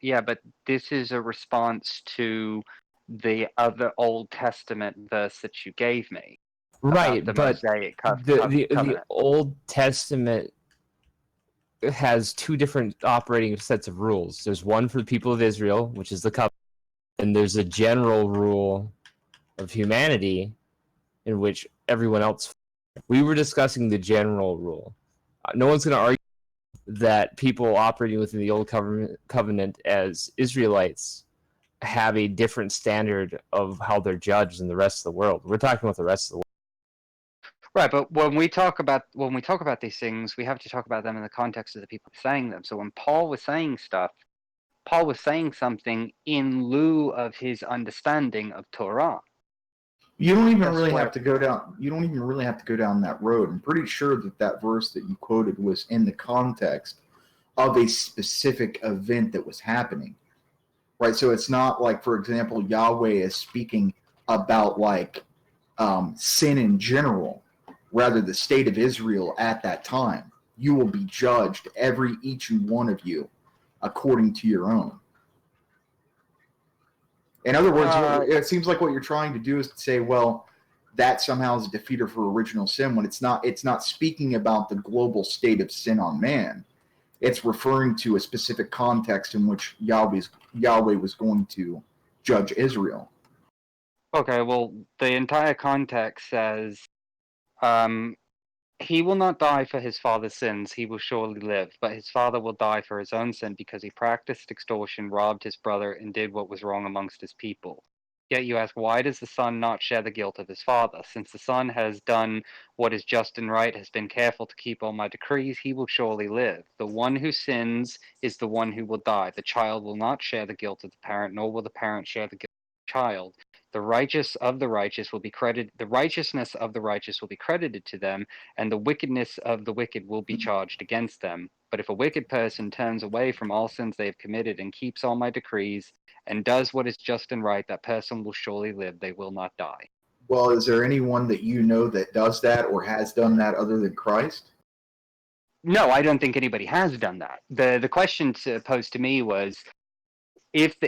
Yeah, but this is a response to the other Old Testament verse that you gave me. Right, the but Mosaic the Old Testament has two different operating sets of rules. There's one for the people of Israel, which is the covenant, and there's a general rule of humanity in which everyone else. We were discussing the general rule. No one's going to argue that people operating within the old covenant as Israelites have a different standard of how they're judged than the rest of the world. We're talking about the rest of the world. Right, but when we talk about these things, we have to talk about them in the context of the people saying them. So when Paul was saying stuff, Paul was saying something in lieu of his understanding of Torah. You don't even really have to go down. You don't even really have to go down that road. I'm pretty sure that verse that you quoted was in the context of a specific event that was happening, right? So it's not like, for example, Yahweh is speaking about like sin in general, rather the state of Israel at that time. You will be judged, each and one of you, according to your own. In other words, it seems like what you're trying to do is to say, well, that somehow is a defeater for original sin, when it's not. It's not speaking about the global state of sin on man. It's referring to a specific context in which Yahweh was going to judge Israel. Okay, well, the entire context says, He will not die for his father's sins, he will surely live, but his father will die for his own sin because he practiced extortion, robbed his brother, and did what was wrong amongst his people. Yet you ask, why does the son not share the guilt of his father? Since the son has done what is just and right, has been careful to keep all my decrees, he will surely live. The one who sins is the one who will die. The child will not share the guilt of the parent, nor will the parent share the guilt of the child. The righteousness of the righteous will be credited to them, and the wickedness of the wicked will be charged against them. But if a wicked person turns away from all sins they have committed and keeps all my decrees and does what is just and right, that person will surely live. They will not die. Well, is there anyone that you know that does that or has done that other than Christ? No, I don't think anybody has done that. The question posed to me was, if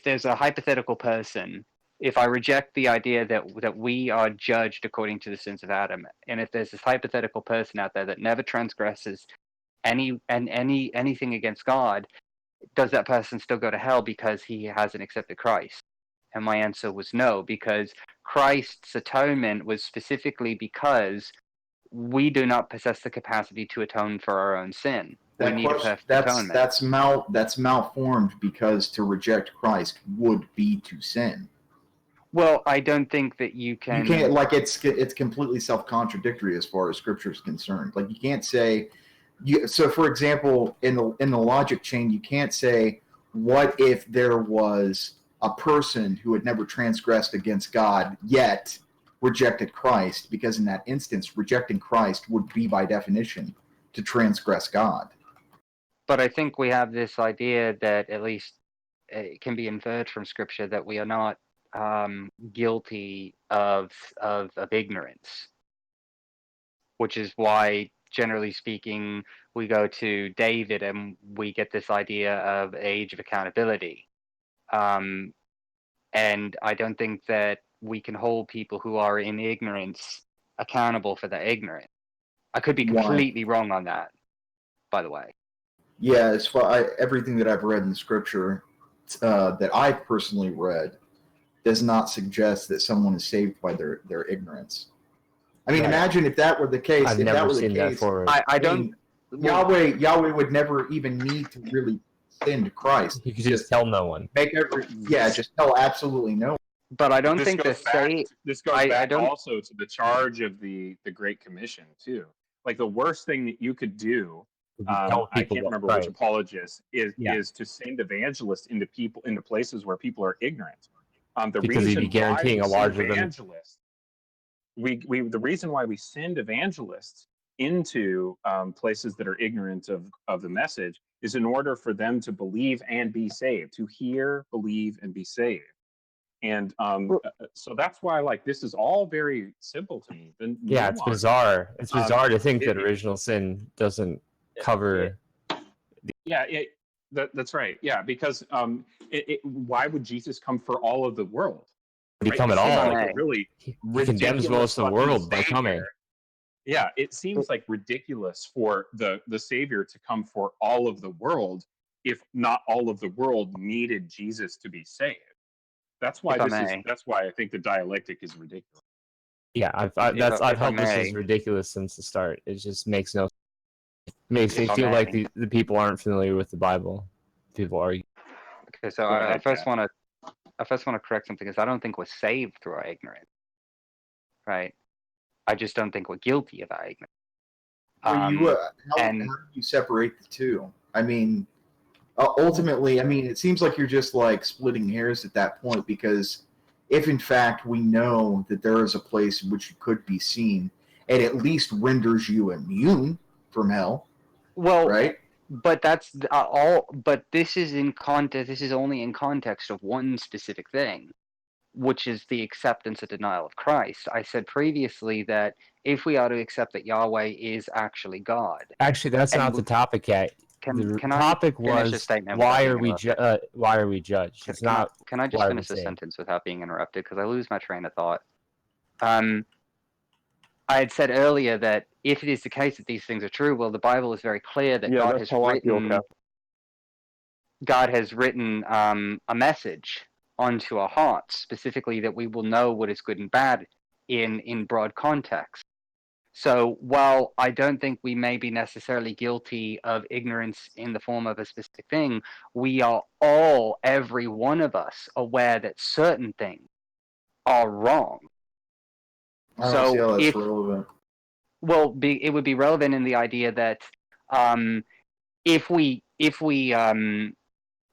there's a hypothetical person, if I reject the idea that we are judged according to the sins of Adam, and if there's this hypothetical person out there that never transgresses anything against God, does that person still go to hell because he hasn't accepted Christ? And my answer was no, because Christ's atonement was specifically because we do not possess the capacity to atone for our own sin. We need a perfect atonement. That's malformed, because to reject Christ would be to sin. Well, I don't think that you can. You can't, like, it's completely self-contradictory as far as Scripture is concerned. Like, you can't say, so for example, in the logic chain, you can't say, what if there was a person who had never transgressed against God yet rejected Christ? Because in that instance, rejecting Christ would be by definition to transgress God. But I think we have this idea that at least it can be inferred from Scripture that we are not guilty of ignorance, which is why, generally speaking, we go to David and we get this idea of age of accountability. And I don't think that we can hold people who are in ignorance accountable for their ignorance. I could be completely wrong on that, by the way. Yeah, as far everything that I've read in Scripture that I personally read does not suggest that someone is saved by their ignorance. I mean, imagine if that were the case. I've if never that were seen the case, that forward. I don't. Yahweh would never even need to really send Christ. You could just tell no one. Just tell absolutely no one. But I don't This think goes this goes back also to the charge of the Great Commission too. Like, the worst thing that you could do, I can't remember which apologist, is to send evangelists into places where people are ignorant. Because he'd be guaranteeing a larger evangelists. The reason why we send evangelists into places that are ignorant of the message is in order for them to believe and be saved, to hear, believe, and be saved. And so that's why, like, this is all very simple to me. Yeah, it's bizarre. It's bizarre to think that original sin doesn't cover. That's right. Yeah, because why would Jesus come for all of the world? Would he come at all? Like, really, he condemns most of the world by coming. Yeah, it seems like ridiculous for the Savior to come for all of the world if not all of the world needed Jesus to be saved. That's why that's why I think the dialectic is ridiculous. Yeah, I've held this as ridiculous since the start. It just makes no. It makes me feel like the people aren't familiar with the Bible. People argue. Okay, so I first want to correct something, because I don't think we're saved through our ignorance. Right? I just don't think we're guilty of our ignorance. How do you separate the two? I mean, ultimately, it seems like you're just like splitting hairs at that point, because if in fact we know that there is a place in which you could be seen, it at least renders you immune from hell. Well, right? But that's all. But this is in context. This is only in context of one specific thing, which is the acceptance or denial of Christ. I said previously that if we are to accept that Yahweh is actually God. Actually, that's not the topic yet. The topic was why are we judged? It's not. Can I just finish the sentence without being interrupted? Because I lose my train of thought. I had said earlier that if it is the case that these things are true, well, the Bible is very clear that God has written a message onto our hearts, specifically that we will know what is good and bad in broad context. So while I don't think we may be necessarily guilty of ignorance in the form of a specific thing, we are all, every one of us, aware that certain things are wrong. I don't see So how that's if relevant. well, it would be relevant in the idea that if we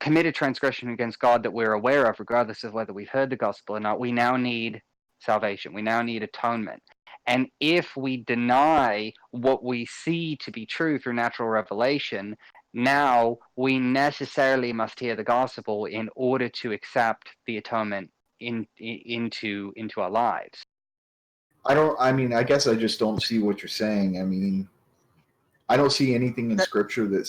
commit a transgression against God that we're aware of, regardless of whether we've heard the gospel or not, we now need salvation. We now need atonement. And if we deny what we see to be true through natural revelation, now we necessarily must hear the gospel in order to accept the atonement into our lives. I guess I just don't see what you're saying. I mean, I don't see anything in scripture that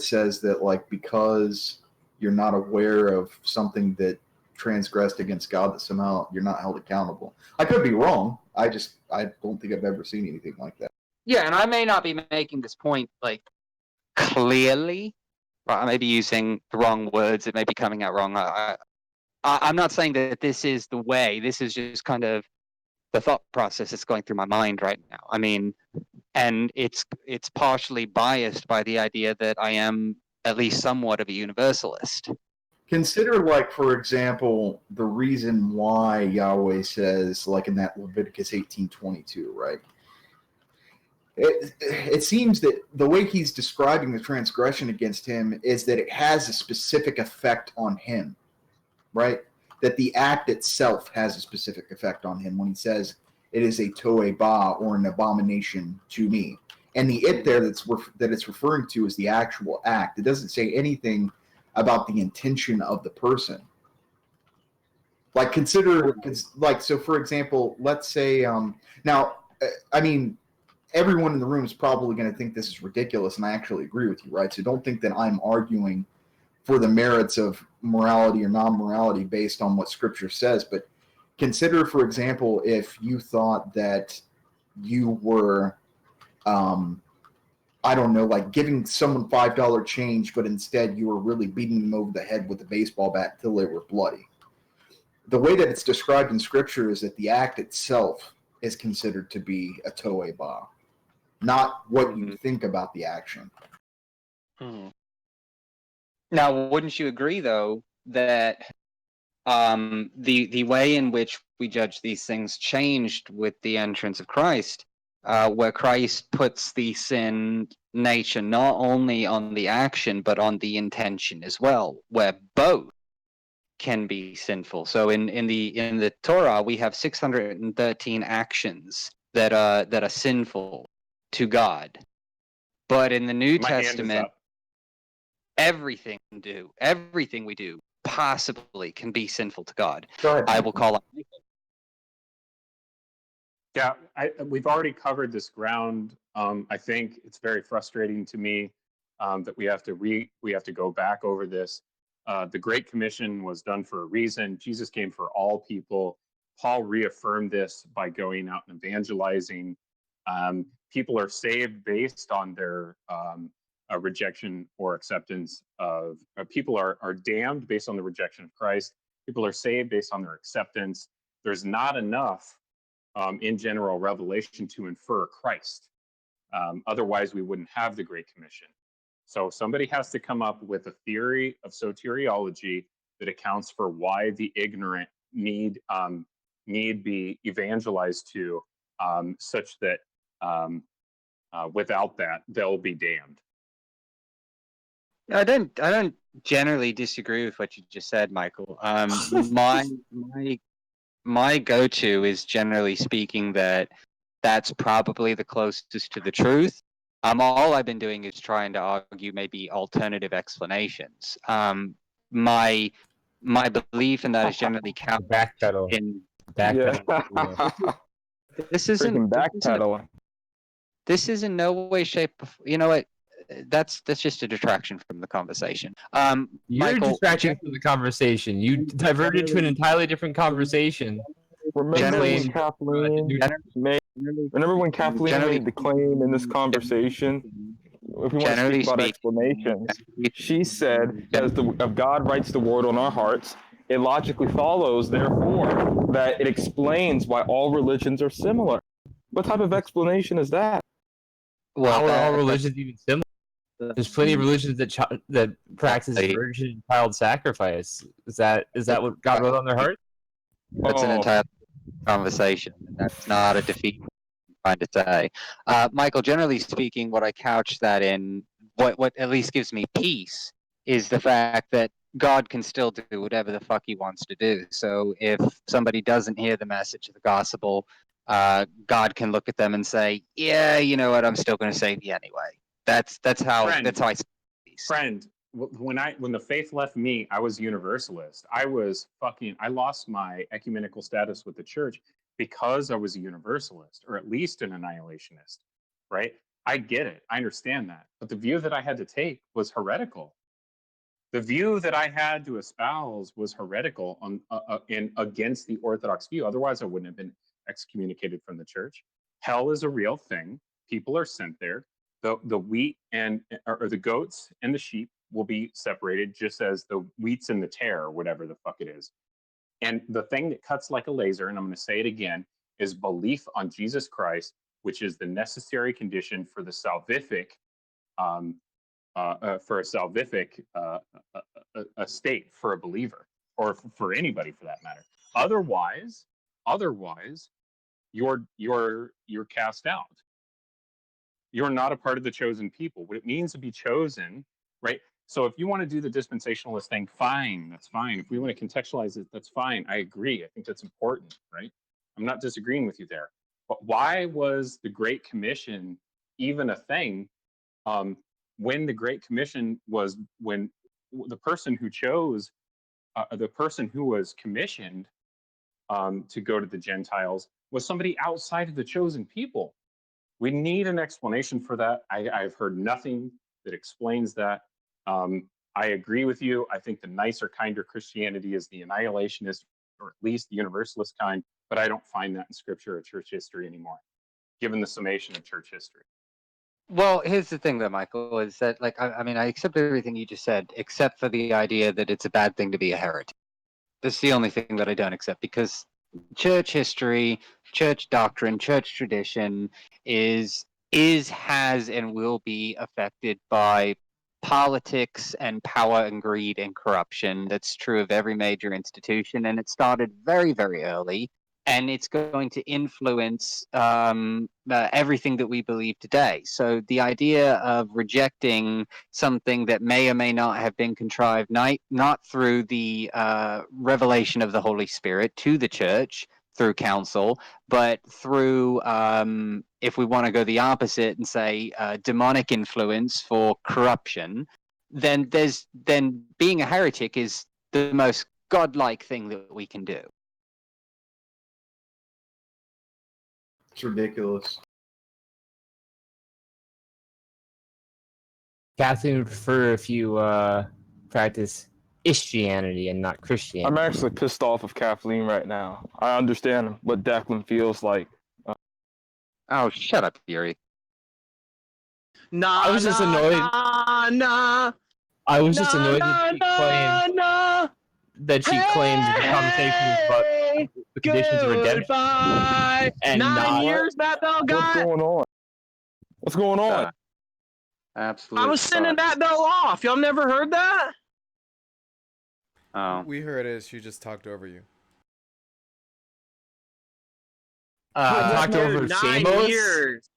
says that like because you're not aware of something that transgressed against God that somehow you're not held accountable. I could be wrong. I don't think I've ever seen anything like that. Yeah, and I may not be making this point like clearly, or I may be using the wrong words. It may be coming out wrong. I'm not saying that this is the way. This is just kind of the thought process that's going through my mind right now. I mean, and it's partially biased by the idea that I am at least somewhat of a universalist. Consider, like, for example, the reason why Yahweh says, like in that Leviticus 18:22, right? It seems that the way he's describing the transgression against him is that it has a specific effect on him, right? That the act itself has a specific effect on him when he says it is a to'eba or an abomination to me. And the it there that it's referring to is the actual act. It doesn't say anything about the intention of the person. Like consider, like, so for example, let's say, now, I mean, everyone in the room is probably going to think this is ridiculous, and I actually agree with you, right? So don't think that I'm arguing for the merits of morality or non-morality based on what Scripture says, but consider, for example, if you thought that you were, I don't know, like giving someone $5 change, but instead you were really beating them over the head with a baseball bat until they were bloody. The way that it's described in Scripture is that the act itself is considered to be a to'eba, not what you think about the action. Now, wouldn't you agree, though, that the way in which we judge these things changed with the entrance of Christ, where Christ puts the sin nature not only on the action but on the intention as well, where both can be sinful. So in the Torah, we have 613 actions that are sinful to God, but in the New My hand is Testament, up. everything we do possibly can be sinful to God. Go ahead. I will call on Yeah, we've already covered this ground. I think it's very frustrating to me that we have to go back over this. The Great Commission was done for a reason. Jesus came for all people. Paul reaffirmed this by going out and evangelizing. People are saved based on their rejection or acceptance of. People are damned based on the rejection of Christ. People are saved based on their acceptance. There's not enough in general revelation to infer Christ. Otherwise, we wouldn't have the Great Commission. So somebody has to come up with a theory of soteriology that accounts for why the ignorant need be evangelized to, such that without that they'll be damned. I don't generally disagree with what you just said, Michael. My go-to is, generally speaking, that's probably the closest to the truth. All I've been doing is trying to argue maybe alternative explanations. My belief in that is generally couched Backpedal. in Backpedal. this isn't Freaking backpedaling. this is in no way, shape. You know what? That's just a detraction from the conversation. You're Michael, distracting from the conversation. You diverted to an entirely different conversation. Remember Generally- when Kathleen made the claim in this conversation? If we want to Generally speak about speaking- explanations, she said, as if God writes the word on our hearts, it logically follows, therefore, that it explains why all religions are similar. What type of explanation is that? Well, How are all that- religions even similar? There's plenty of religions that practice Exactly. virgin child sacrifice. Is that what God wrote on their heart? That's an Oh, entire conversation. That's not a defeat. I'm trying to say, Michael. Generally speaking, what I couch that in, what at least gives me peace, is the fact that God can still do whatever the fuck He wants to do. So if somebody doesn't hear the message of the gospel, God can look at them and say, "Yeah, you know what? I'm still going to save you anyway." That's how Friend. I see peace. Friend, when the faith left me, I was universalist. I lost my ecumenical status with the church because I was a universalist, or at least an annihilationist, right? I get it. I understand that. But the view that I had to take was heretical. The view that I had to espouse was heretical against the Orthodox view. Otherwise, I wouldn't have been excommunicated from the church. Hell is a real thing. People are sent there. The wheat or the goats and the sheep will be separated, just as the wheats and the tare, or whatever the fuck it is. And the thing that cuts like a laser, and I'm going to say it again, is belief on Jesus Christ, which is the necessary condition for the salvific, a state for a believer, or for anybody for that matter. Otherwise, you're cast out. You're not a part of the chosen people. What it means to be chosen, right? So if you want to do the dispensationalist thing, fine, that's fine. If we want to contextualize it, that's fine. I agree. I think that's important, right? I'm not disagreeing with you there. But why was the Great Commission even a thing when the Great Commission was, when the person who chose, the person who was commissioned to go to the Gentiles was somebody outside of the chosen people? We need an explanation for that. I've heard nothing that explains that. I agree with you. I think the nicer, kinder Christianity is the annihilationist, or at least the universalist kind, but I don't find that in scripture or church history anymore, given the summation of church history. Well, here's the thing, though, Michael, is that, like, I mean, I accept everything you just said, except for the idea that it's a bad thing to be a heretic. That's the only thing that I don't accept, because church history, church doctrine, church tradition is, has, and will be affected by politics and power and greed and corruption. That's true of every major institution, and it started very, very early, and it's going to influence everything that we believe today. So the idea of rejecting something that may or may not have been contrived, not through the revelation of the Holy Spirit to the church through council, but through, if we want to go the opposite and say demonic influence for corruption, then being a heretic is the most godlike thing that we can do. It's ridiculous. Kathleen would prefer if you practice Christianity and not Christianity. I'm actually pissed off of Kathleen right now. I understand what Declan feels like. Oh, shut up, Yuri. Nah, I was just annoyed. Nah. I was just annoyed that she claimed the conversation was about the conditions of redemption. Goodbye. And 9 not- years that bill What's got. going on? What's going on? Absolutely. I was sending that bill off. Y'all never heard that? Oh. We heard it. She just talked over you. Talked over 9 Samos? years.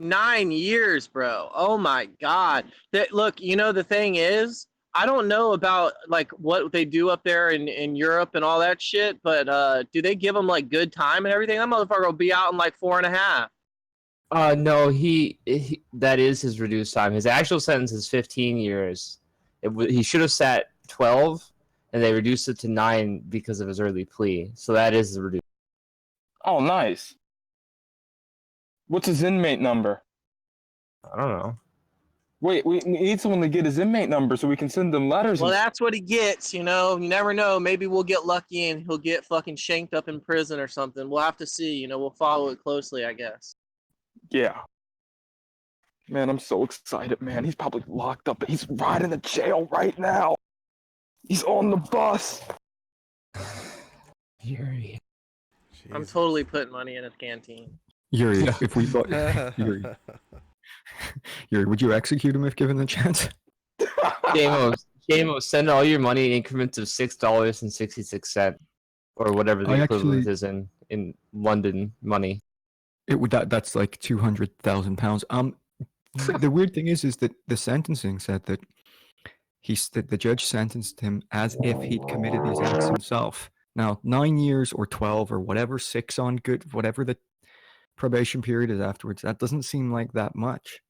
9 years, bro. Oh my God. Look, you know, the thing is, I don't know about like what they do up there in Europe and all that shit, but do they give them like good time and everything? That motherfucker will be out in like 4.5. No, he that is his reduced time. His actual sentence is 15 years. He should have sat 12, and they reduced it to 9 because of his early plea. So that is the reduced. Oh, nice. What's his inmate number? I don't know. Wait, we need someone to get his inmate number so we can send them letters. Well, that's what he gets, you know. You never know. Maybe we'll get lucky and he'll get fucking shanked up in prison or something. We'll have to see. You know, we'll follow it closely, I guess. Yeah. Man, I'm so excited, man. He's probably locked up. He's riding the jail right now. He's on the bus. Yuri. I'm Jesus. totally putting money in his canteen. Yuri, if we got Yuri, Yuri, would you execute him if given the chance? Shamo, send all your money in increments of $6.66, or whatever the I equivalent actually, is in London money. it would that's like £200,000. The weird thing is that the sentencing said that the judge sentenced him as if he'd committed these acts himself. Now, 9 years or 12 or whatever, 6 on good, whatever the probation period is afterwards, that doesn't seem like that much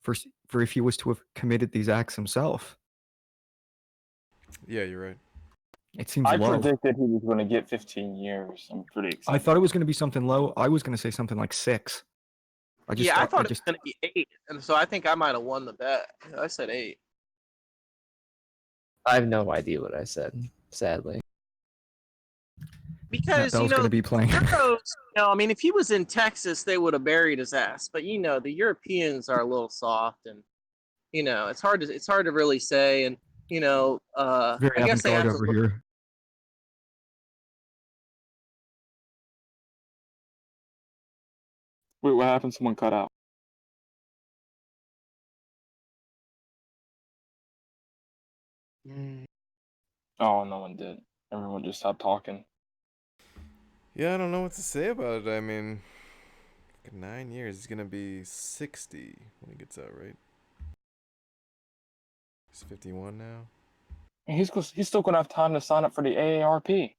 for if he was to have committed these acts himself. Yeah, you're right. It seems I low. predicted he was going to get 15 years. I'm pretty excited. I thought it was going to be something low. I was going to say something like 6. I thought it was going to be 8, and so I think I might have won the bet. I said 8. I have no idea what I said, sadly. Because, that was going to be playing. Euros, I mean, if he was in Texas, they would have buried his ass. But, the Europeans are a little soft, and, it's hard to really say. And, Very I guess they have avant-garde over here. Wait, what happened? Someone cut out. Oh, no one did. Everyone just stopped talking. Yeah, I don't know what to say about it. I mean, 9 years. He's gonna be 60 when he gets out, right? He's 51 now. He's still going to have time to sign up for the AARP.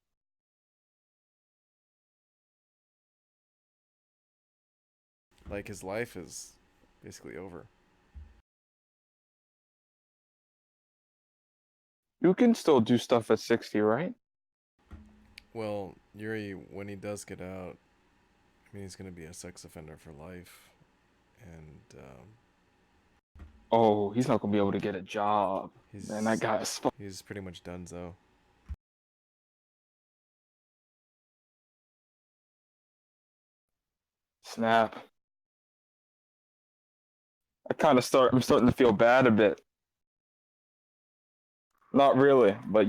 Like, his life is basically over. You can still do stuff at 60, right? Well, Yuri, when he does get out, I mean, he's gonna be a sex offender for life, and Oh, he's not going to be able to get a job. Man, that guy is... he's pretty much done, so. Snap. I'm starting to feel bad a bit. Not really, but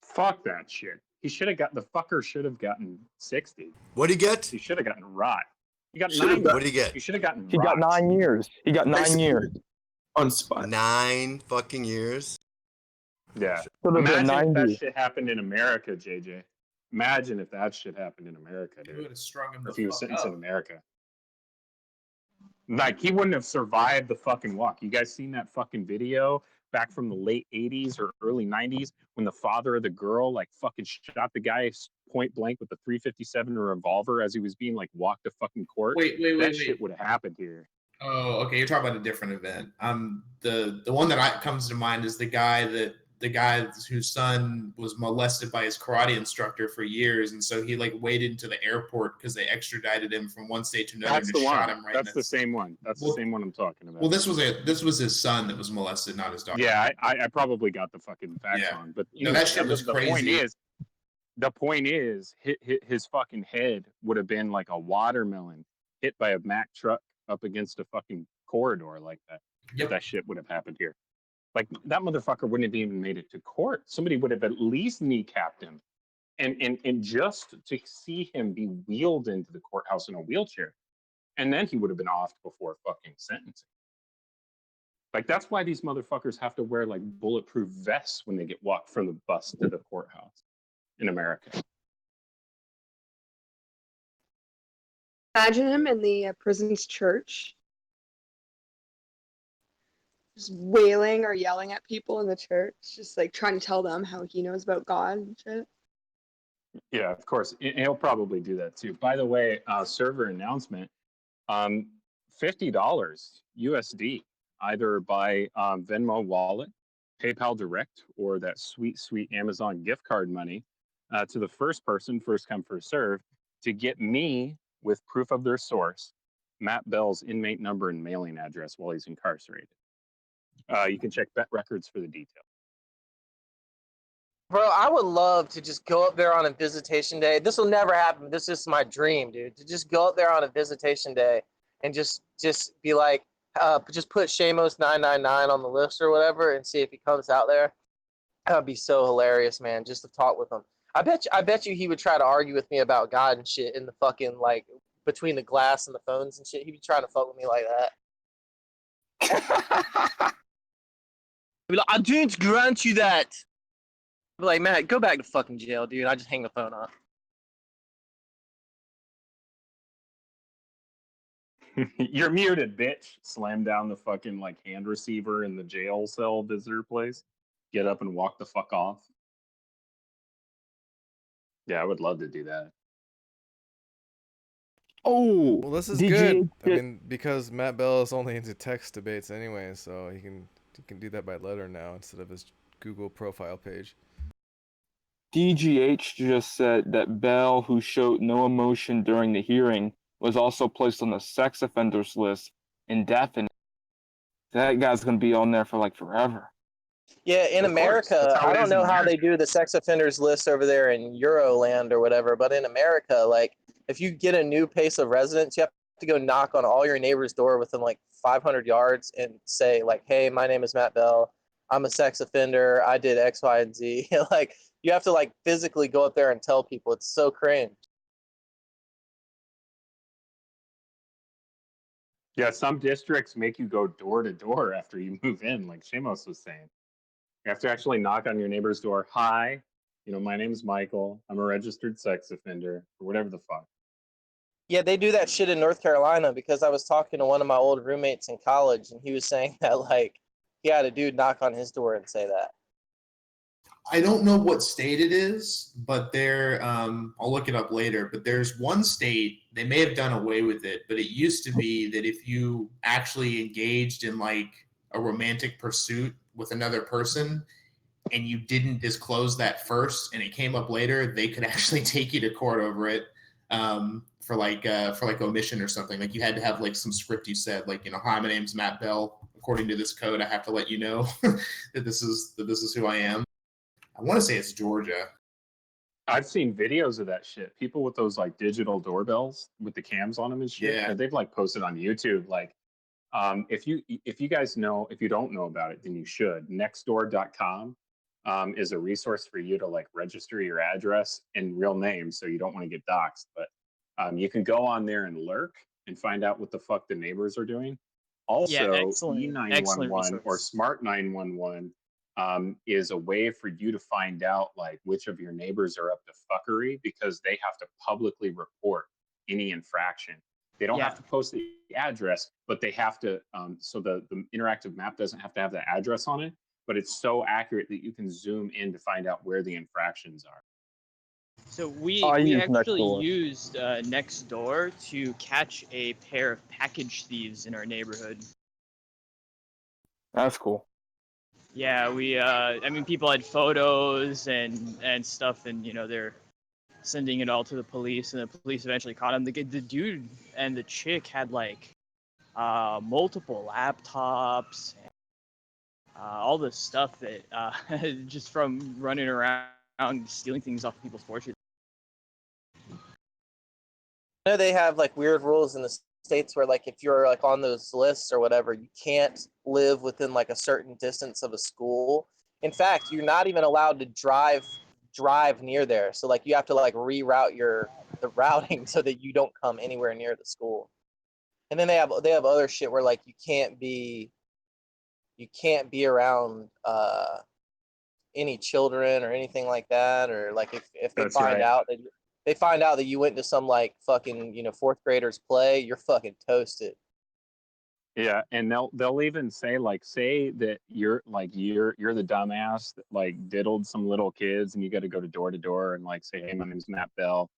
Fuck that shit. The fucker should have gotten 60. What'd he get? He should have gotten rot. He got Should've 9 got- years. What'd he get? He should have gotten he rot. got 9 years. He got 9 years. On spot. 9 fucking years? Yeah. Should have been Imagine if 90. that shit happened in America, JJ. Imagine if that shit happened in America, He dude. would have strung him If the he was fuck sentenced in up. America. Like, he wouldn't have survived the fucking walk. You guys seen that fucking video back from the late 80s or early 90s when the father of the girl, like, fucking shot the guy point blank with a .357 revolver as he was being, like, walked to fucking court? That shit would have happened here. Oh, okay. You're talking about a different event. The one that comes to mind is the guy whose son was molested by his karate instructor for years, and so he like waited to the airport because they extradited him from one state to another That's and the just one. shot him right. That's the same one. That's the same one I'm talking about. Well, this was his son that was molested, not his daughter. Yeah, I probably got the fucking facts Yeah. wrong, but No, that shit was the crazy. The point is, his fucking head would have been like a watermelon hit by a Mack truck up against a fucking corridor like that. Yep. If that shit would have happened here. Like, that motherfucker wouldn't have even made it to court. Somebody would have at least kneecapped him. And just to see him be wheeled into the courthouse in a wheelchair. And then he would have been offed before fucking sentencing. Like, that's why these motherfuckers have to wear, like, bulletproof vests when they get walked from the bus to the courthouse in America. Imagine him in the prison's church, just wailing or yelling at people in the church, just like trying to tell them how he knows about God and shit. Yeah, of course. He'll probably do that too. By the way, server announcement, $50 USD, either by Venmo wallet, PayPal Direct, or that sweet, sweet Amazon gift card money to the first person, first come, first serve, to get me with proof of their source, Matt Bell's inmate number and mailing address while he's incarcerated. You can check Bet Records for the details. Bro, I would love to just go up there on a visitation day. This will never happen. This is my dream, dude. To just go up there on a visitation day and just be like, just put Shamos 999 on the list or whatever and see if he comes out there. That would be so hilarious, man, just to talk with him. I bet you he would try to argue with me about God and shit in the fucking like between the glass and the phones and shit. He'd be trying to fuck with me like that. He'd be like, I didn't grant you that. I'd be like, Matt, go back to fucking jail, dude. I just hang the phone up. You're muted, bitch. Slam down the fucking like hand receiver in the jail cell visitor place. Get up and walk the fuck off. Yeah, I would love to do that. Oh, Well, this is DJ good. I mean, because Matt Bell is only into text debates anyway, so he can do that by letter now instead of his Google profile page. DGH just said that Bell, who showed no emotion during the hearing, was also placed on the sex offenders list indefinitely. That guy's gonna be on there for like forever. Yeah, in Of course. That's America, how I it don't is in know how they America. do the sex offenders list over there in Euroland or whatever, but in America, like if you get a new place of residence, you have to go knock on all your neighbor's door within like 500 yards and say like, "Hey, my name is Matt Bell. I'm a sex offender. I did X, Y, and Z." Like you have to like physically go up there and tell people. It's so cringe. Yeah, some districts make you go door to door after you move in, like Shamos was saying. You have to actually knock on your neighbor's door. Hi, my name's Michael. I'm a registered sex offender, or whatever the fuck. Yeah, they do that shit in North Carolina because I was talking to one of my old roommates in college and he was saying that like he had a dude knock on his door and say that. I don't know what state it is, but I'll look it up later, but there's one state, they may have done away with it, but it used to be that if you actually engaged in like a romantic pursuit with another person and you didn't disclose that first and it came up later, they could actually take you to court over it for like omission or something. Like you had to have like some script you said, like, hi, my name's Matt Bell. According to this code, I have to let you know that this is who I am. I want to say it's Georgia. I've seen videos of that shit. People with those like digital doorbells with the cams on them and shit. Yeah. They've like posted on YouTube. Like, if you guys know, if you don't know about it, then you should. Nextdoor.com is a resource for you to like register your address and real name, so you don't want to get doxxed. But you can go on there and lurk and find out what the fuck the neighbors are doing. Also, E911 or resource. Smart 911 is a way for you to find out like which of your neighbors are up to fuckery, because they have to publicly report any infraction. They don't have to post the address, but they have to. So the interactive map doesn't have to have the address on it, but it's so accurate that you can zoom in to find out where the infractions are. So we use actually Nextdoor. used Nextdoor to catch a pair of package thieves in our neighborhood. That's cool. Yeah, I mean, people had photos and stuff, and they're sending it all to the police, and the police eventually caught him. The dude and the chick had like multiple laptops, and, all this stuff that just from running around stealing things off of people's porches. I know they have like weird rules in the states where like if you're like on those lists or whatever, you can't live within like a certain distance of a school. In fact, you're not even allowed to drive near there. So like you have to like reroute the routing so that you don't come anywhere near the school. And then they have other shit where like you can't be around any children or anything like that, or like if they That's find right. out that you went to some like fucking fourth graders play, you're fucking toasted. Yeah, and they'll even say that you're the dumbass that like diddled some little kids, and you got to go to door and like say, hey, my name's Matt Bell.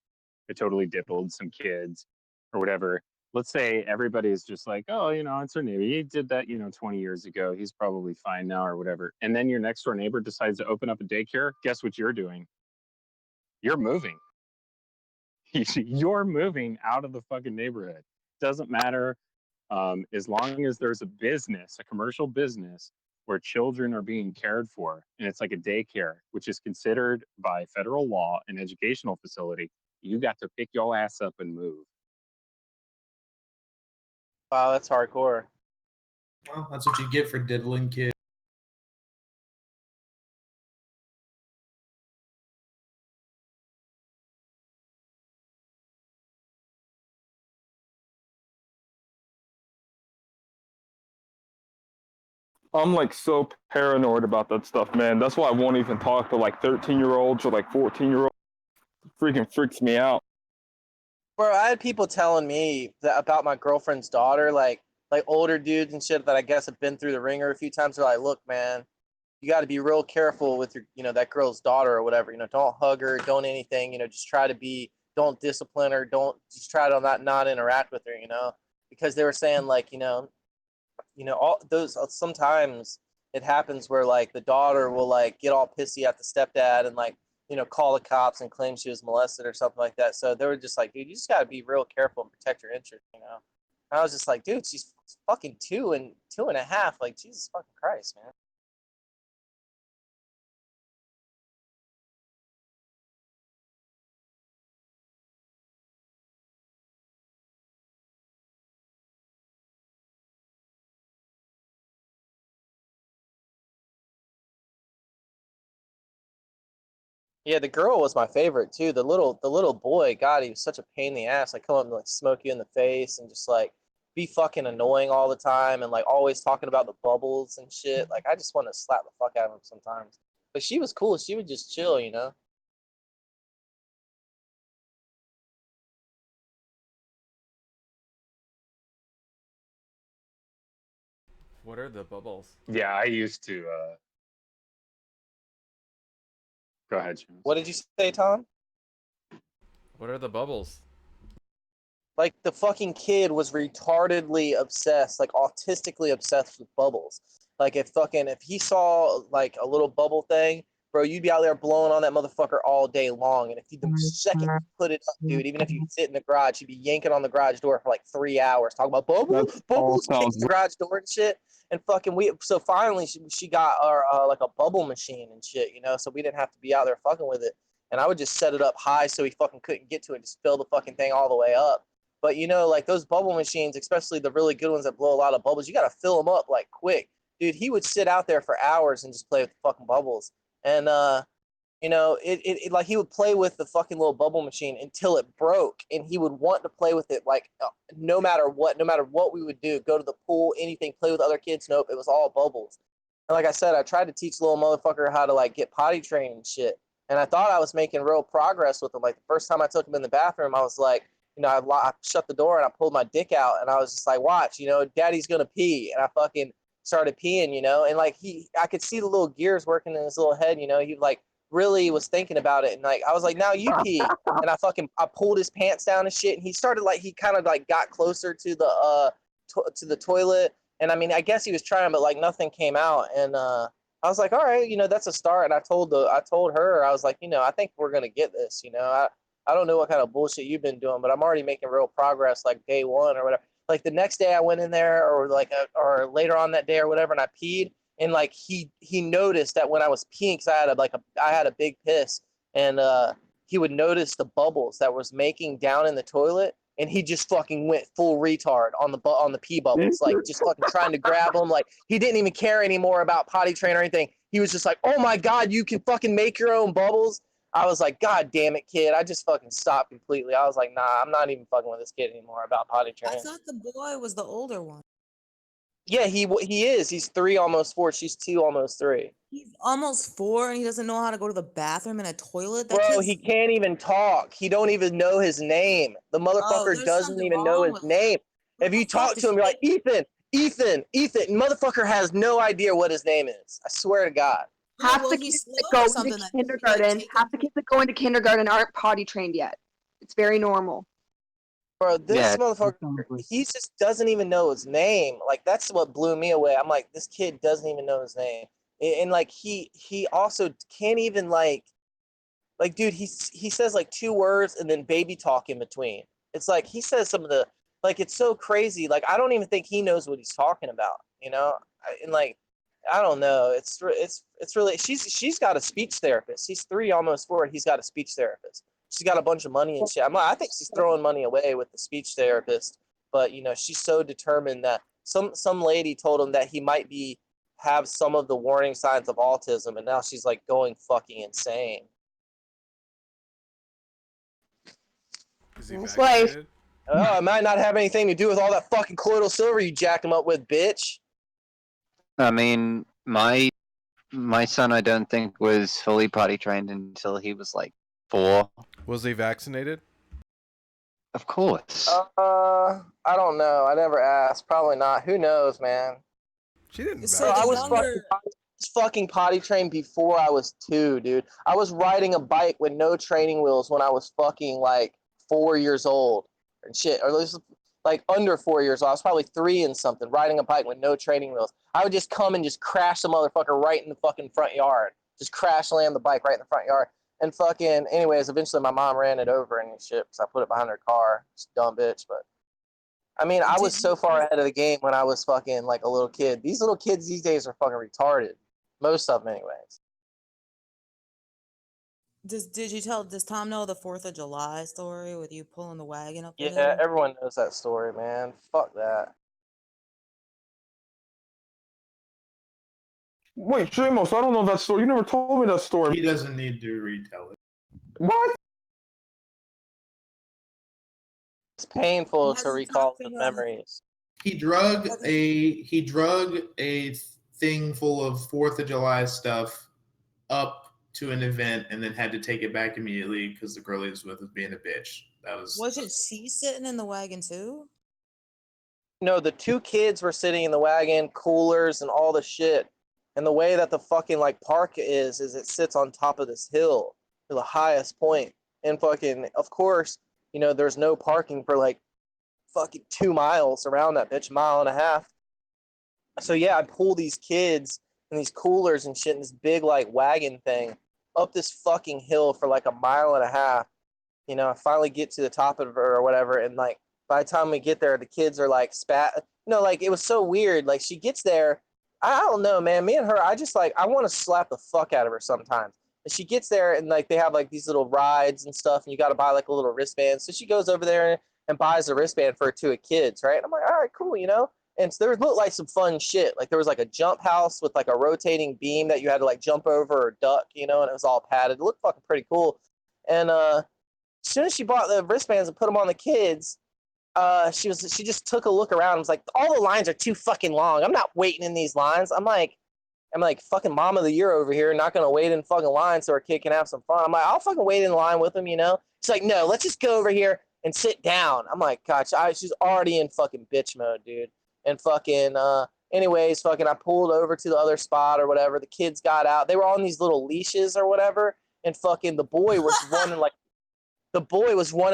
I totally diddled some kids or whatever. Let's say everybody's just like, oh, it's our neighbor. He did that, 20 years ago. He's probably fine now or whatever. And then your next door neighbor decides to open up a daycare. Guess what you're doing? You're moving. You're moving out of the fucking neighborhood. Doesn't matter. As long as there's a commercial business where children are being cared for, and it's like a daycare, which is considered by federal law an educational facility, you got to pick your ass up and move. Wow, that's hardcore. Well, that's what you get for diddling kids. I'm like so paranoid about that stuff, man. That's why I won't even talk to like 13-year-olds or like 14-year-olds. Freaking freaks me out. Bro, I had people telling me that about my girlfriend's daughter, like older dudes and shit that I guess have been through the ringer a few times. They're like, look, man, you got to be real careful with your, that girl's daughter or whatever. Don't hug her, don't anything. Just try to be, don't discipline her, don't just try to not interact with her. Because they were saying like, all those sometimes it happens where like the daughter will like get all pissy at the stepdad and like call the cops and claim she was molested or something like that. So they were just like, dude, you just got to be real careful and protect your interest. And I was just like, dude, she's fucking 2.5, like Jesus fucking Christ, man. Yeah, the girl was my favorite too. The little boy, God, he was such a pain in the ass. Like come up and like smoke you in the face and just like be fucking annoying all the time and like always talking about the bubbles and shit. Like I just want to slap the fuck out of him sometimes. But she was cool. She would just chill. What are the bubbles? Yeah, I used to. Go ahead, James. What did you say, Tom? What are the bubbles? Like the fucking kid was retardedly obsessed, like autistically obsessed with bubbles. Like if he saw like a little bubble thing, bro, you'd be out there blowing on that motherfucker all day long. And if you the second you put it up, dude, even if you sit in the garage, you'd be yanking on the garage door for like 3 hours, talking about bubbles, kicking the garage door and shit. And fucking so finally she got our like a bubble machine and shit. So we didn't have to be out there fucking with it. And I would just set it up high so he fucking couldn't get to it, just fill the fucking thing all the way up. But like those bubble machines, especially the really good ones that blow a lot of bubbles, you got to fill them up like quick. Dude, he would sit out there for hours and just play with the fucking bubbles. And it like he would play with the fucking little bubble machine until it broke, and he would want to play with it like no matter what we would do, go to the pool, anything, play with other kids. Nope, it was all bubbles. And like I said, I tried to teach little motherfucker how to like get potty trained and shit. And I thought I was making real progress with him. Like the first time I took him in the bathroom, I was like, I shut the door and I pulled my dick out and I was just like, watch, daddy's gonna pee. And I fucking started peeing, and like I could see the little gears working in his little head, he like really was thinking about it. And like, I was like, now you pee. And I pulled his pants down and shit. And he started like, he kind of like got closer to the toilet. And I mean, I guess he was trying, but like nothing came out. And, I was like, all right, that's a start. And I told her, I was like, I think we're going to get this, I don't know what kind of bullshit you've been doing, but I'm already making real progress like day one or whatever. Like the next day I went in there or like or later on that day or whatever, and I peed, and like he noticed that when I was peeing, because I had a big piss, and he would notice the bubbles that was making down in the toilet, and he just fucking went full retard on the pee bubbles, like just fucking trying to grab them. Like he didn't even care anymore about potty train or anything. He was just like, oh my God, you can fucking make your own bubbles. I was like, God damn it, kid. I just fucking stopped completely. I was like, nah, I'm not even fucking with this kid anymore about potty I training. thought the boy was the older one. Yeah, he is. He's 3, almost 4. She's 2, almost 3. He's almost 4 and he doesn't know how to go to the bathroom in a toilet. That Bro, kid's... he can't even talk. He don't even know his name. The motherfucker there's doesn't something even know wrong his with name. If you talk to him, you're like, Ethan. Motherfucker has no idea what his name is. I swear to God. Half the kids that go into kindergarten, half the kids that go into kindergarten aren't potty trained yet. It's very normal. Bro, this Yeah, motherfucker, he just doesn't even know his name. Like, that's what blew me away. I'm like, this kid doesn't even know his name. And like, he also can't even like, dude, he says like 2 words and then baby talk in between. It's like, he says some of the, like, it's so crazy. Like, I don't even think he knows what he's talking about, And like, I don't know. It's really, she's got a speech therapist. He's 3, almost 4. He's got a speech therapist. She's got a bunch of money and shit. I think she's throwing money away with the speech therapist, but she's so determined that some lady told him that he might have some of the warning signs of autism, and now she's like going fucking insane. Is he Nice vaccinated? Oh, it might not have anything to do with all that fucking colloidal silver you jacked him up with, bitch. I mean, my son, I don't think was fully potty trained until he was like 4. Was he vaccinated? Of course. I don't know. I never asked. Probably not. Who knows, man? She didn't. So Bro, the I was younger, fucking potty trained before I was 2, dude. I was riding a bike with no training wheels when I was fucking like 4 years old and shit, or at least like under 4 years old. I was probably 3 and something, riding a bike with no training wheels. I would just come and just crash the motherfucker right in the fucking front yard. Just crash land the bike right in the front yard. And fucking, anyways, eventually my mom ran it over and shit because I put it behind her car. She's a dumb bitch, but I mean, I was did so you, far ahead of the game when I was fucking like a little kid. These little kids these days are fucking retarded. Most of them, anyways. does Tom know the 4th of July story with you pulling the wagon up the Yeah, hill? everyone knows that story, man. Fuck that. Wait, Shamos, I don't know that story. You never told me that story. He doesn't need to retell it. What? It's painful Has to he recall talked the about memories. He drug has a thing full of 4th of July stuff up to an event and then had to take it back immediately because the girl he was with was being a bitch. wasn't she sitting in the wagon too? No, the 2 kids were sitting in the wagon, coolers and all the shit. And the way that the fucking like park is it sits on top of this hill to the highest point. And fucking, of course, you know, there's no parking for like fucking 2 miles around that bitch, mile and a half. So yeah, I pull these kids and these coolers and shit in this big like wagon thing up this fucking hill for like a mile and a half. You know, I finally get to the top of it or whatever, and like by the time we get there, the kids are like spat. You know, like it was so weird. Like she gets there, I don't know, man. Me and her, I just like I want to slap the fuck out of her sometimes. And she gets there and like they have like these little rides and stuff, and you got to buy like a little wristband. So she goes over there and buys a wristband for 2 kids, right? And I'm like, all right, cool, you know. And so there looked like some fun shit. Like there was like a jump house with like a rotating beam that you had to like jump over or duck, you know, and it was all padded. It looked fucking pretty cool. And as soon as she bought the wristbands and put them on the kids, she just took a look around and was like, all the lines are too fucking long. I'm not waiting in these lines. I'm like fucking mom of the year over here, not gonna wait in fucking line so our kid can have some fun. I'm like, I'll fucking wait in line with him, you know. She's like, no, let's just go over here and sit down. I'm like, God, she's already in fucking bitch mode, dude. And fucking anyways, fucking I pulled over to the other spot or whatever. The kids got out. They were on these little leashes or whatever, and fucking the boy was running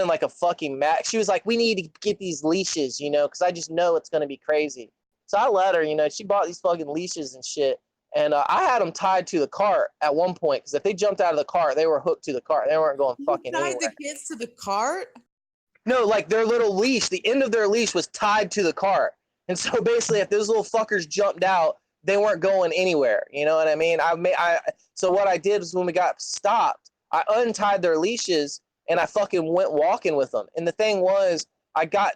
like a fucking Mac. She was like, we need to get these leashes, you know, because I just know it's going to be crazy. So I let her, you know, she bought these fucking leashes and shit. And I had them tied to the cart at one point because if they jumped out of the cart, they were hooked to the cart. They weren't going fucking Tied anywhere. the kids to the cart? No, like their little leash, the end of their leash was tied to the cart. And so basically, if those little fuckers jumped out, they weren't going anywhere. You know what I mean? So what I did was when we got stopped, I untied their leashes and I fucking went walking with them. And the thing was,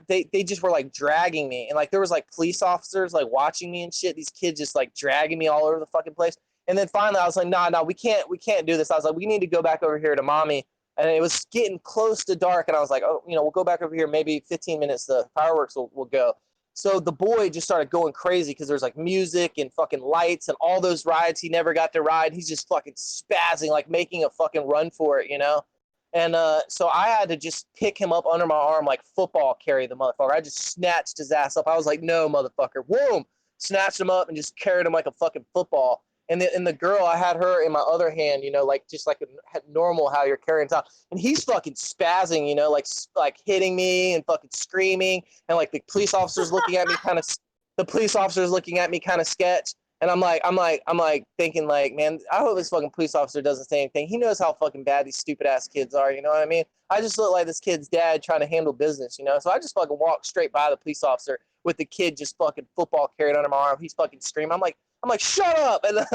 they just were like dragging me, and like there was like police officers like watching me and shit. These kids just like dragging me all over the fucking place. And then finally, I was like, nah, we can't do this. I was like, we need to go back over here to mommy. And it was getting close to dark, and I was like, oh, you know, we'll go back over here. Maybe 15 minutes, the fireworks will go. So the boy just started going crazy because there's like music and fucking lights and all those rides he never got to ride. He's just fucking spazzing, like making a fucking run for it, you know? And so I had to just pick him up under my arm like football carry the motherfucker. I just snatched his ass up. I was like, no, motherfucker. Boom! Snatched him up and just carried him like a fucking football. And the girl, I had her in my other hand, you know, like just like a normal how you're carrying top. And he's fucking spazzing, you know, like hitting me and fucking screaming. And like the police officers looking at me kind of sketch. And I'm like thinking like, man, I hope this fucking police officer doesn't say anything. He knows how fucking bad these stupid ass kids are. You know what I mean? I just look like this kid's dad trying to handle business, you know? So I just fucking walked straight by the police officer with the kid just fucking football carried under my arm. He's fucking screaming. I'm like, shut up. And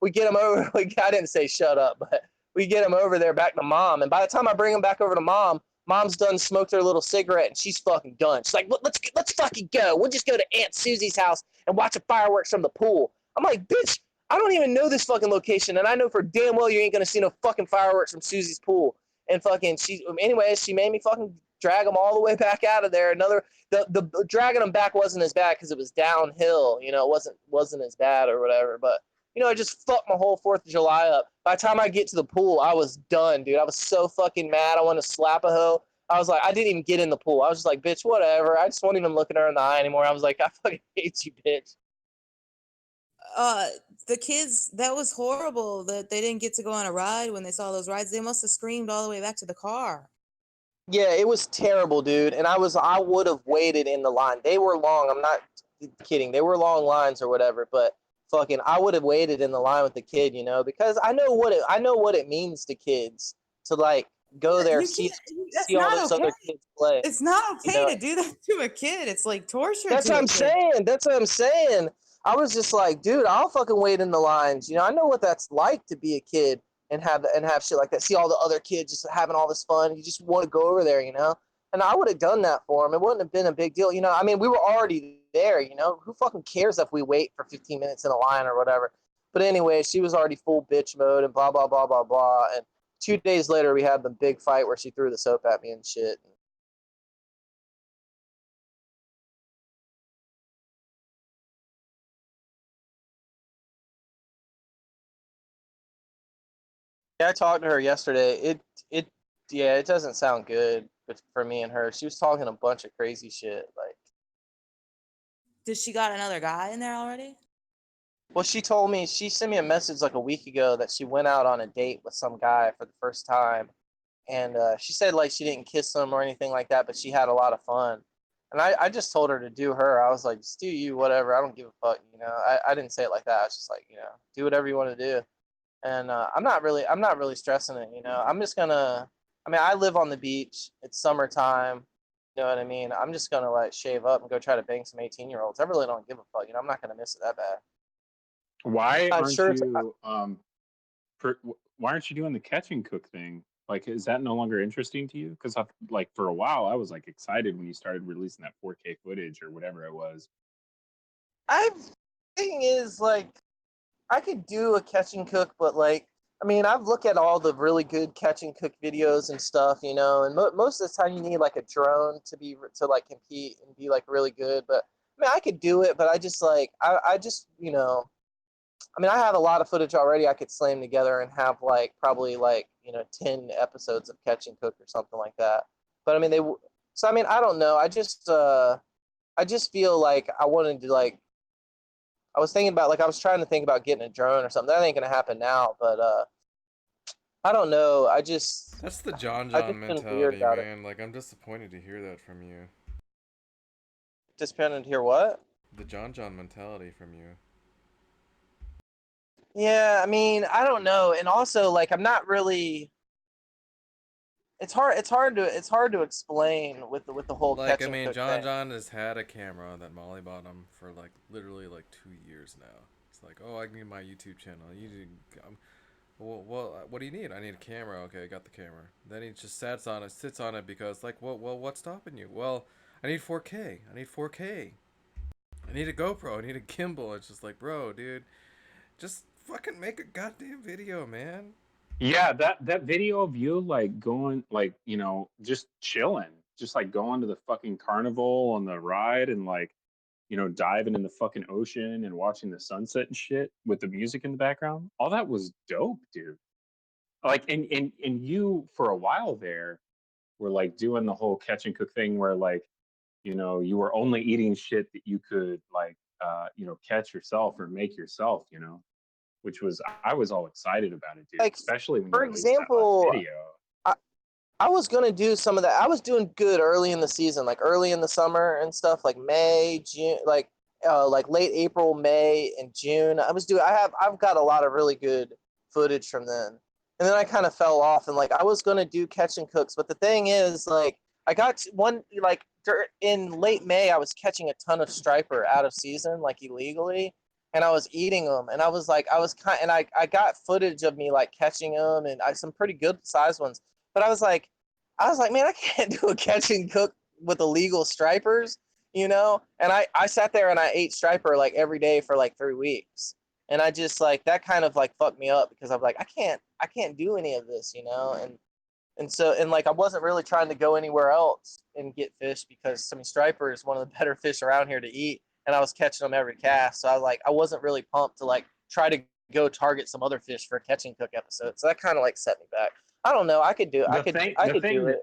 we get him over. I didn't say shut up, but we get him over there back to mom. And by the time I bring him back over to mom's done smoked her little cigarette and she's fucking done. She's like, let's fucking go. We'll just go to Aunt Susie's house and watch the fireworks from the pool. I'm like, bitch, I don't even know this fucking location, and I know for damn well you ain't gonna see no fucking fireworks from Susie's pool. And fucking she made me fucking drag them all the way back out of there. The dragging them back wasn't as bad because it was downhill. You know, it wasn't as bad or whatever. But you know, it just fucked my whole 4th of July up. By the time I get to the pool, I was done, dude. I was so fucking mad. I wanted to slap a hoe. I was like, I didn't even get in the pool. I was just like, bitch, whatever. I just wasn't even looking her in the eye anymore. I was like, I fucking hate you, bitch. The kids, that was horrible that they didn't get to go on a ride when they saw those rides. They must have screamed all the way back to the car. Yeah, it was terrible, dude. And I would have waited in the line. They were long. I'm not kidding. They were long lines or whatever, but fucking I would have waited in the line with the kid, you know, because I know what it means to kids to like go there, You see can't. That's all not those okay. other kids play. It's not You okay know, to do that to a kid. It's like torture that's to what a I'm kid. saying. That's what I'm saying. I was just like, dude, I'll fucking wait in the lines. You know, I know what that's like to be a kid and have shit like that. See all the other kids just having all this fun. You just want to go over there, you know. And I would have done that for him. It wouldn't have been a big deal, you know. I mean, we were already there, you know. Who fucking cares if we wait for 15 minutes in a line or whatever? But anyway, she was already full bitch mode and blah blah blah blah blah. And 2 days later, we had the big fight where she threw the soap at me and shit. Yeah, I talked to her yesterday. It doesn't sound good for me and her. She was talking a bunch of crazy shit. Like, Did she got another guy in there already? well, she sent me a message like a week ago that she went out on a date with some guy for the first time, and she said like she didn't kiss him or anything like that, but she had a lot of fun. And I just told her to do her. I was like, just do you, whatever. I don't give a fuck, you know. I didn't say it like that. I was just like, you know, do whatever you want to do. And I'm not really stressing it, you know. I'm just gonna. I mean, I live on the beach. It's summertime. You know what I mean? I'm just gonna like shave up and go try to bang some 18-year-olds. I really don't give a fuck. You know, I'm not gonna miss it that bad. Why I'm aren't sure. you why aren't you doing the catch and cook thing? Like, is that no longer interesting to you? Because like for a while, I was like excited when you started releasing that 4K footage or whatever it was. Thing is like, I could do a catch and cook, but like, I mean, I've looked at all the really good catch and cook videos and stuff, you know, and most of the time you need like a drone to like compete and be like really good. But I mean, I could do it, but I just like, I just, you know, I mean, I have a lot of footage already I could slam together and have like probably like, you know, 10 episodes of catch and cook or something like that. But I mean, so I mean, I don't know. I just feel like I wanted to like, I was thinking about like I was trying to think about getting a drone or something. That ain't gonna happen now, but I don't know. That's the John I just been weird mentality, about it. man. Like, I'm disappointed to hear that from you. Disappointed to hear what? The John mentality from you. Yeah, I mean, I don't know. And also like I'm not really it's hard to explain with the whole Like, catch I and mean, cook thing. John has had a camera that Molly bought him for like literally like 2 years now. It's like, oh, I need my YouTube channel. Well, what do you need? I need a camera. Okay, I got the camera. Then he just sits on it because like, well, what's stopping you? Well, I need 4K. I need 4K. I need a GoPro. I need a gimbal. It's just like, bro, dude, just fucking make a goddamn video, man. Yeah, that video of you like going like, you know, just chilling, just like going to the fucking carnival on the ride and like, you know, diving in the fucking ocean and watching the sunset and shit with the music in the background. All that was dope, dude. Like and you for a while there were like doing the whole catch and cook thing where like, you know, you were only eating shit that you could like you know, catch yourself or make yourself, you know, which was I was all excited about it, dude, Like especially when you for released that last example, video. I was gonna do some of that. I was doing good early in the season, like early in the summer and stuff, like May, June, like late April, May, and June. I've got a lot of really good footage from then, and then I kind of fell off. And like I was gonna do catch and cooks, but the thing is, like I got one like in late May, I was catching a ton of striper out of season, like illegally, and I was eating them, and I got footage of me like catching them, and some pretty good sized ones. But I was like, man, I can't do a catch and cook with illegal stripers, you know? And I sat there and I ate striper like every day for like 3 weeks. And I just like that kind of like fucked me up because I'm like, I can't do any of this, you know? And And like I wasn't really trying to go anywhere else and get fish because striper is one of the better fish around here to eat, and I was catching them every cast. So I wasn't really pumped to like try to go target some other fish for a catching cook episode. So that kind of like set me back. I don't know. I could do. I could do it.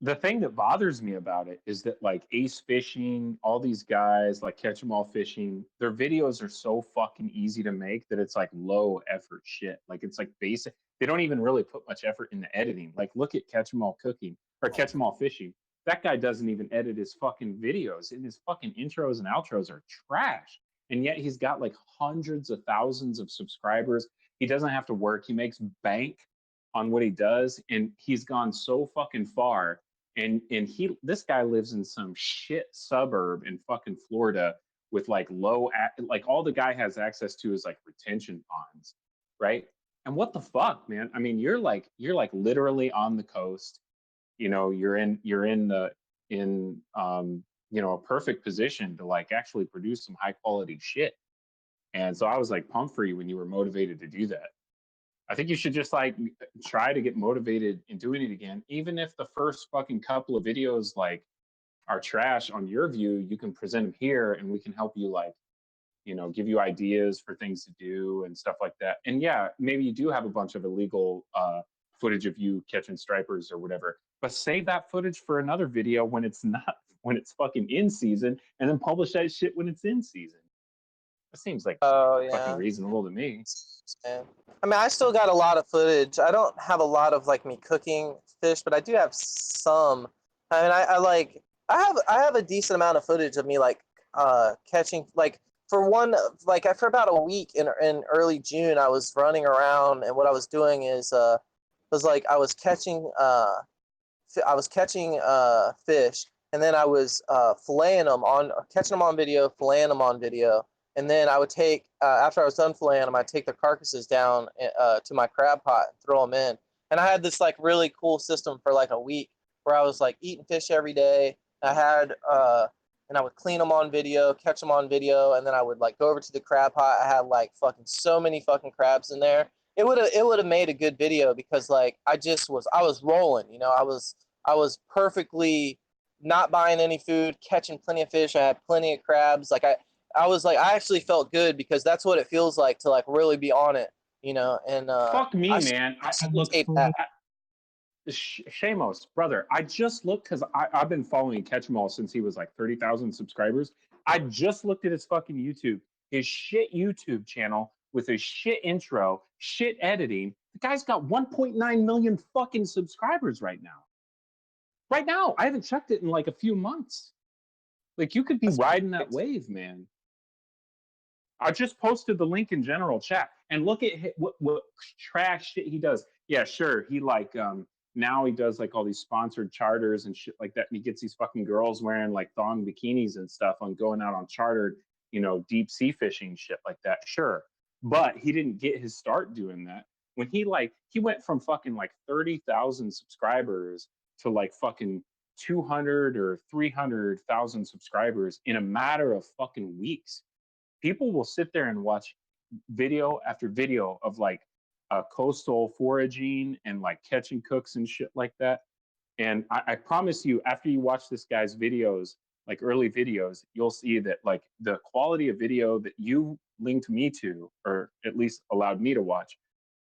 The thing that bothers me about it is that like Ace Fishing, all these guys like Catch 'em All Fishing, their videos are so fucking easy to make that it's like low effort shit. Like it's like basic. They don't even really put much effort into editing. Like look at Catch 'em All Cooking or Catch 'em All Fishing. That guy doesn't even edit his fucking videos, and his fucking intros and outros are trash. And yet he's got like hundreds of thousands of subscribers. He doesn't have to work. He makes bank on what he does, and he's gone so fucking far. And this guy lives in some shit suburb in fucking Florida with like like all the guy has access to is like retention ponds, right? And what the fuck, man? I mean, you're like literally on the coast. You know, you're in a perfect position to like actually produce some high quality shit. And so I was like pumped for you when you were motivated to do that. I think you should just like try to get motivated in doing it again. Even if the first fucking couple of videos like are trash on your view, you can present them here and we can help you like, give you ideas for things to do and stuff like that. And yeah, maybe you do have a bunch of illegal footage of you catching stripers or whatever, but save that footage for another video when it's fucking in season, and then publish that shit when it's in season. That seems like fucking reasonable to me. I mean, I still got a lot of footage. I don't have a lot of like me cooking fish, but I do have some. I mean, I have a decent amount of footage of me like catching like for about a week in early June. I was running around, and what I was doing is was like I was catching fish, and then I was catching them on video, filleting them on video. And then I would take, after I was done filleting them, I'd take the carcasses down to my crab pot and throw them in. And I had this like really cool system for like a week where I was like eating fish every day. And I would clean them on video, catch them on video, and then I would like go over to the crab pot. I had like fucking so many fucking crabs in there. It would have made a good video because like I was rolling, I was perfectly not buying any food, catching plenty of fish. I had plenty of crabs. Like I actually felt good because that's what it feels like to like really be on it, and fuck me, man. I look Shamos, brother. I just looked because I've been following Catch 'em All since he was like 30,000 subscribers. I just looked at his fucking YouTube, his shit YouTube channel with his shit intro, shit editing. The guy's got 1.9 million fucking subscribers right now. Right now, I haven't checked it in like a few months. Like you could be riding that wave, man. I just posted the link in general chat, and look at what trash shit he does. Yeah, sure. He like now he does like all these sponsored charters and shit like that, and he gets these fucking girls wearing like thong bikinis and stuff on going out on chartered, deep sea fishing shit like that. Sure, but he didn't get his start doing that when he went from fucking like 30,000 subscribers to like fucking 200 or 300,000 subscribers in a matter of fucking weeks. People will sit there and watch video after video of like coastal foraging and like catching cooks and shit like that. And I promise you, after you watch this guy's videos, like early videos, you'll see that like the quality of video that you linked me to, or at least allowed me to watch,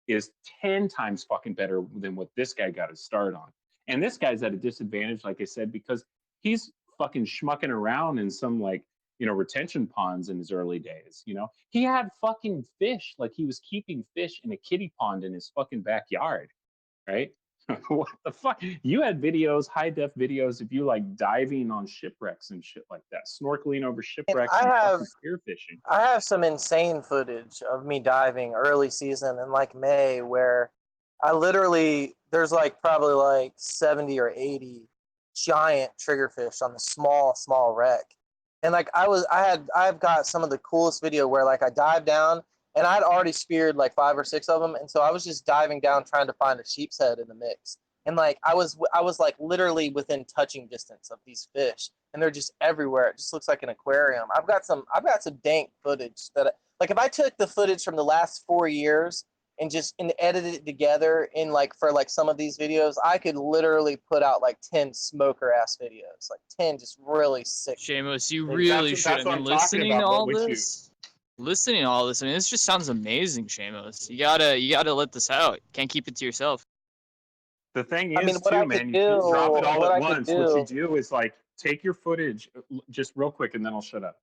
is 10 times fucking better than what this guy got his start on. And this guy's at a disadvantage, like I said, because he's fucking schmucking around in some like, retention ponds in his early days. He had fucking fish, like he was keeping fish in a kiddie pond in his fucking backyard, right? What the fuck? You had videos, high def videos of you like diving on shipwrecks and shit like that, snorkeling over shipwrecks and fucking spearfishing. I have some insane footage of me diving early season in like May where I literally, there's like probably like 70 or 80 giant triggerfish on the small wreck. And like I've got some of the coolest video where like I dive down and I'd already speared like 5 or 6 of them, and so I was just diving down trying to find a sheep's head in the mix. And like I was like literally within touching distance of these fish, and they're just everywhere. It just looks like an aquarium. I've got some dank footage that like if I took the footage from the last 4 years and edited it together in like for like some of these videos, I could literally put out like 10 smoker ass videos, like 10 just really sick. Seamus, you videos. really should. That's I what mean, I'm talking listening to about. What all would you? this, listening to all this. I mean, this just sounds amazing, Seamus. You gotta let this out. Can't keep it to yourself. The thing I mean, is, what I too, could man, you do, can't drop it all what at I could once. What you do, do is like take your footage, just real quick, and then I'll shut up.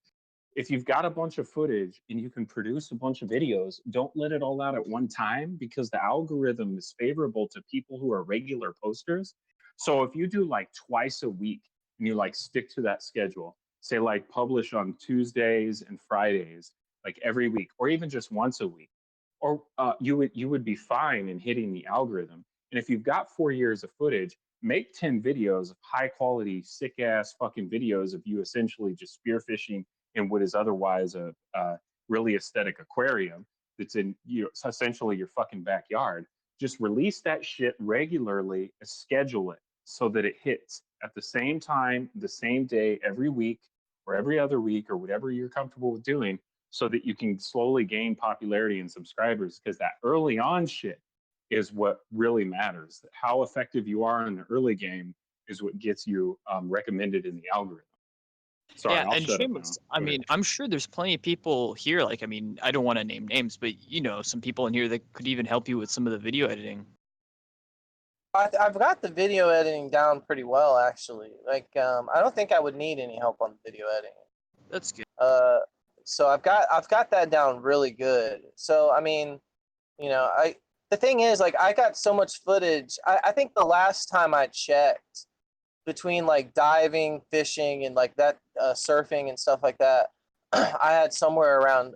If you've got a bunch of footage and you can produce a bunch of videos, don't let it all out at one time because the algorithm is favorable to people who are regular posters. So if you do like twice a week and you like stick to that schedule, say like publish on Tuesdays and Fridays, like every week, or even just once a week, or you would be fine in hitting the algorithm. And if you've got 4 years of footage, make 10 videos of high quality, sick ass fucking videos of you essentially just spearfishing in what is otherwise a really aesthetic aquarium that's in essentially your fucking backyard. Just release that shit regularly, schedule it so that it hits at the same time, the same day, every week or every other week or whatever you're comfortable with doing so that you can slowly gain popularity and subscribers because that early on shit is what really matters. How effective you are in the early game is what gets you recommended in the algorithm. Sorry, Yeah, I'll and shut up now. Seamus, I mean, I'm sure there's plenty of people here. Like, I mean, I don't want to name names, but some people in here that could even help you with some of the video editing. I've got the video editing down pretty well, actually. Like, I don't think I would need any help on the video editing. That's good. So I've got that down really good. So I mean, the thing is, like, I got so much footage. I think the last time I checked, between like diving, fishing, and like that surfing and stuff like that, I had somewhere around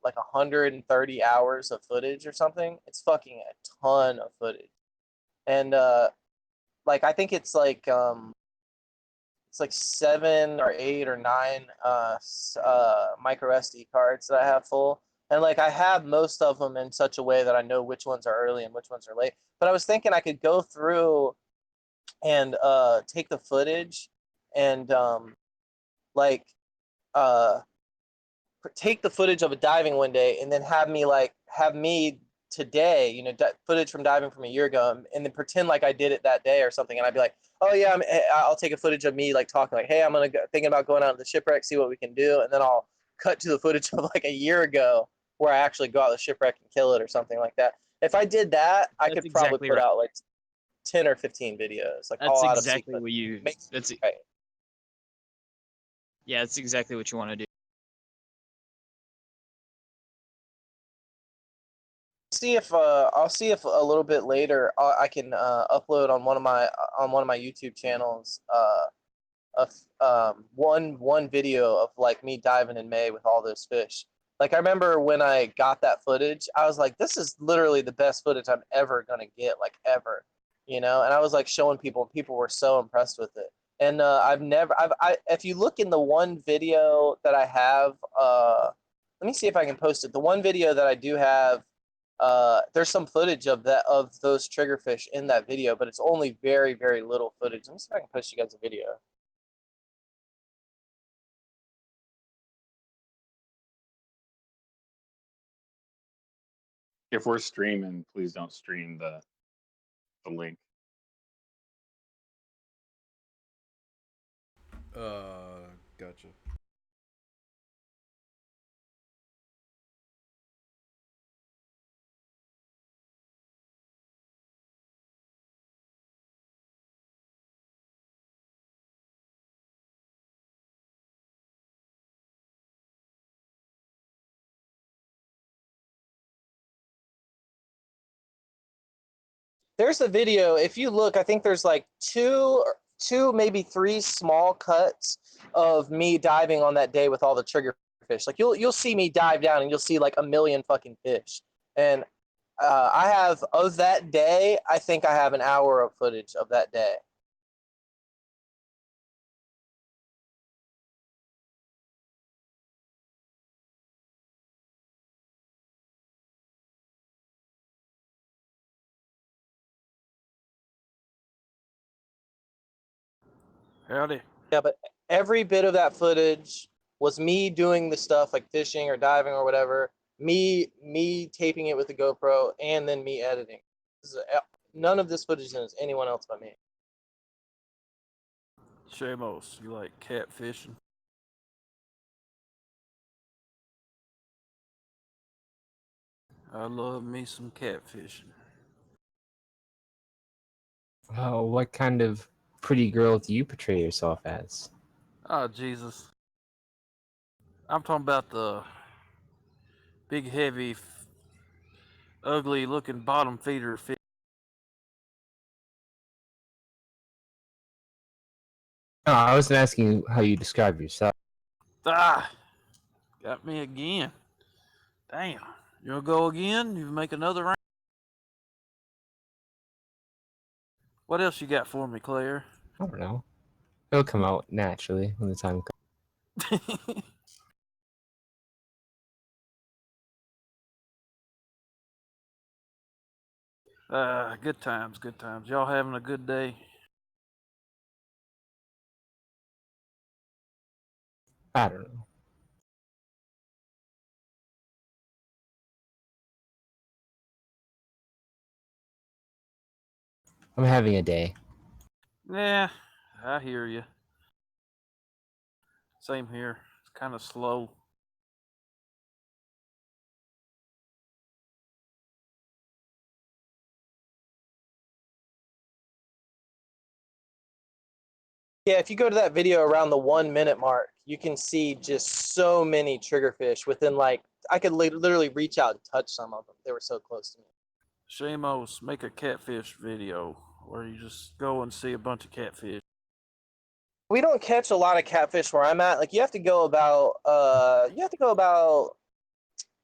like 130 hours of footage or something. It's fucking a ton of footage, and like I think it's like 7 or 8 or 9 micro SD cards that I have full. And like I have most of them in such a way that I know which ones are early and which ones are late. But I was thinking I could go through and take the footage and like uh take the footage of a diving one day and then have me today, footage from diving from a year ago, and then pretend like I did it that day or something, and I'd be like, oh yeah, I'll take a footage of me like talking like, hey, I'm thinking about going out to the shipwreck, see what we can do, and then I'll cut to the footage of like a year ago where I actually go out to the shipwreck and kill it or something like that. If I did that, I could probably exactly put right. out like 10 or 15 videos, like That's all out exactly of what you. That's right. Yeah, that's exactly what you want to do. I'll see if a little bit later I can upload on one of my YouTube channels one video of like me diving in May with all those fish. Like I remember when I got that footage, I was like, this is literally the best footage I'm ever gonna get, like ever, And I was like showing people, and people were so impressed with it. And if you look in the one video that I have, let me see if I can post it. The one video that I do have, there's some footage of those triggerfish in that video, but it's only very, very little footage. Let me see if I can post you guys a video. If we're streaming, please don't stream the link. Gotcha. There's a video. If you look, I think there's like two, maybe three small cuts of me diving on that day with all the trigger fish. Like you'll see me dive down and you'll see like a million fucking fish. And I have of that day. I think I have an hour of footage of that day. Howdy. Yeah, but every bit of that footage was me doing the stuff like fishing or diving or whatever, me taping it with the GoPro and then me editing. None of this footage is anyone else but me. Shamos, you like catfishing? I love me some catfishing. Oh, what kind of pretty girl do you portray yourself as? Oh, Jesus. I'm talking about the big, heavy, ugly looking bottom feeder fish. No, I wasn't asking you how you describe yourself. Ah! Got me again. Damn. You wanna go again? You make another round? What else you got for me, Claire? I don't know. It'll come out naturally when the time comes. Good times, good times. Y'all having a good day? I don't know. I'm having a day. Yeah, I hear you. Same here. It's kind of slow. Yeah, if you go to that video around the 1 minute mark, you can see just so many triggerfish within like, I could literally reach out and touch some of them. They were so close to me. Shamos, make a catfish video where you just go and see a bunch of catfish. We don't catch a lot of catfish where I'm at. Like you have to go about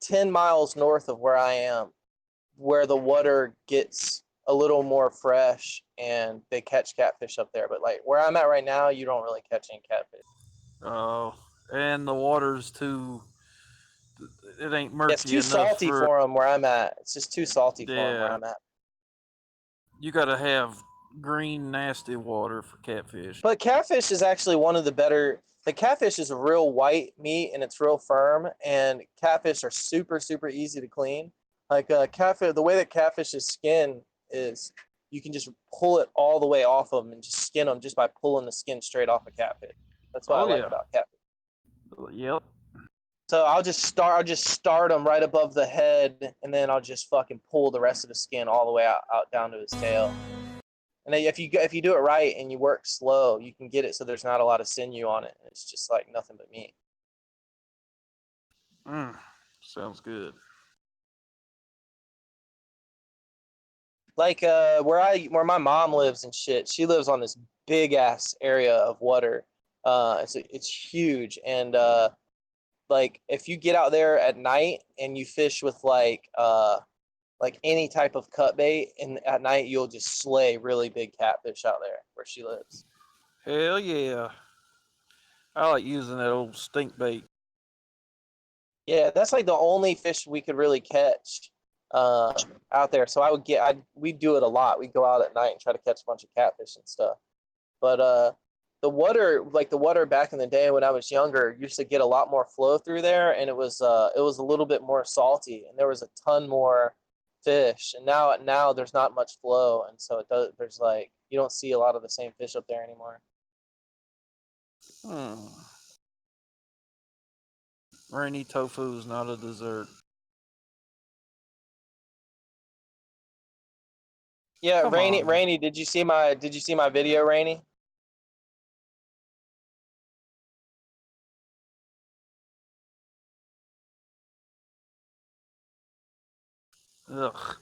10 miles north of where I am, where the water gets a little more fresh and they catch catfish up there. But like where I'm at right now, you don't really catch any catfish. Oh, and the water's too. It ain't Yeah, it's murky too enough salty for. for them where I'm at. It's just too salty for them where Yeah, I'm at. you gotta have green, nasty water for catfish. But catfish is actually one of the better. The catfish is a real white meat and it's real firm. And catfish are super, super easy to clean. Like catfish, the way that catfish's skin is, you can just pull it all the way off of them and just skin them just by pulling the skin straight off a catfish. That's what I Oh like yeah. about catfish. Yep. So I'll just start them right above the head, and then I'll just fucking pull the rest of the skin all the way out down to his tail. And then if you do it right and you work slow, you can get it so there's not a lot of sinew on it. It's just like nothing but meat. Sounds good. Like where my mom lives and shit, she lives on this big ass area of water. It's huge, and like if you get out there at night and you fish with like any type of cut bait, and at night you'll just slay really big catfish out there where she lives. Hell yeah. I like using that old stink bait. Yeah, that's like the only fish we could really catch out there. So we'd do it a lot. We'd go out at night and try to catch a bunch of catfish and stuff. But the water back in the day when I was younger used to get a lot more flow through there, and it was a little bit more salty, and there was a ton more fish. And now there's not much flow, and so there's like you don't see a lot of the same fish up there anymore. Rainy tofu is not a dessert. Yeah, Come Rainy, on. Rainy, did you see my video, Rainy? Ugh.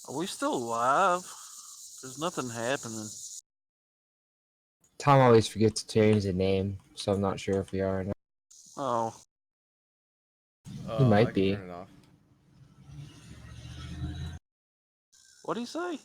Are we still alive? There's nothing happening. Tom always forgets to change the name, so I'm not sure if we are or not. Oh. He I might can be. turn it off. What'd he say?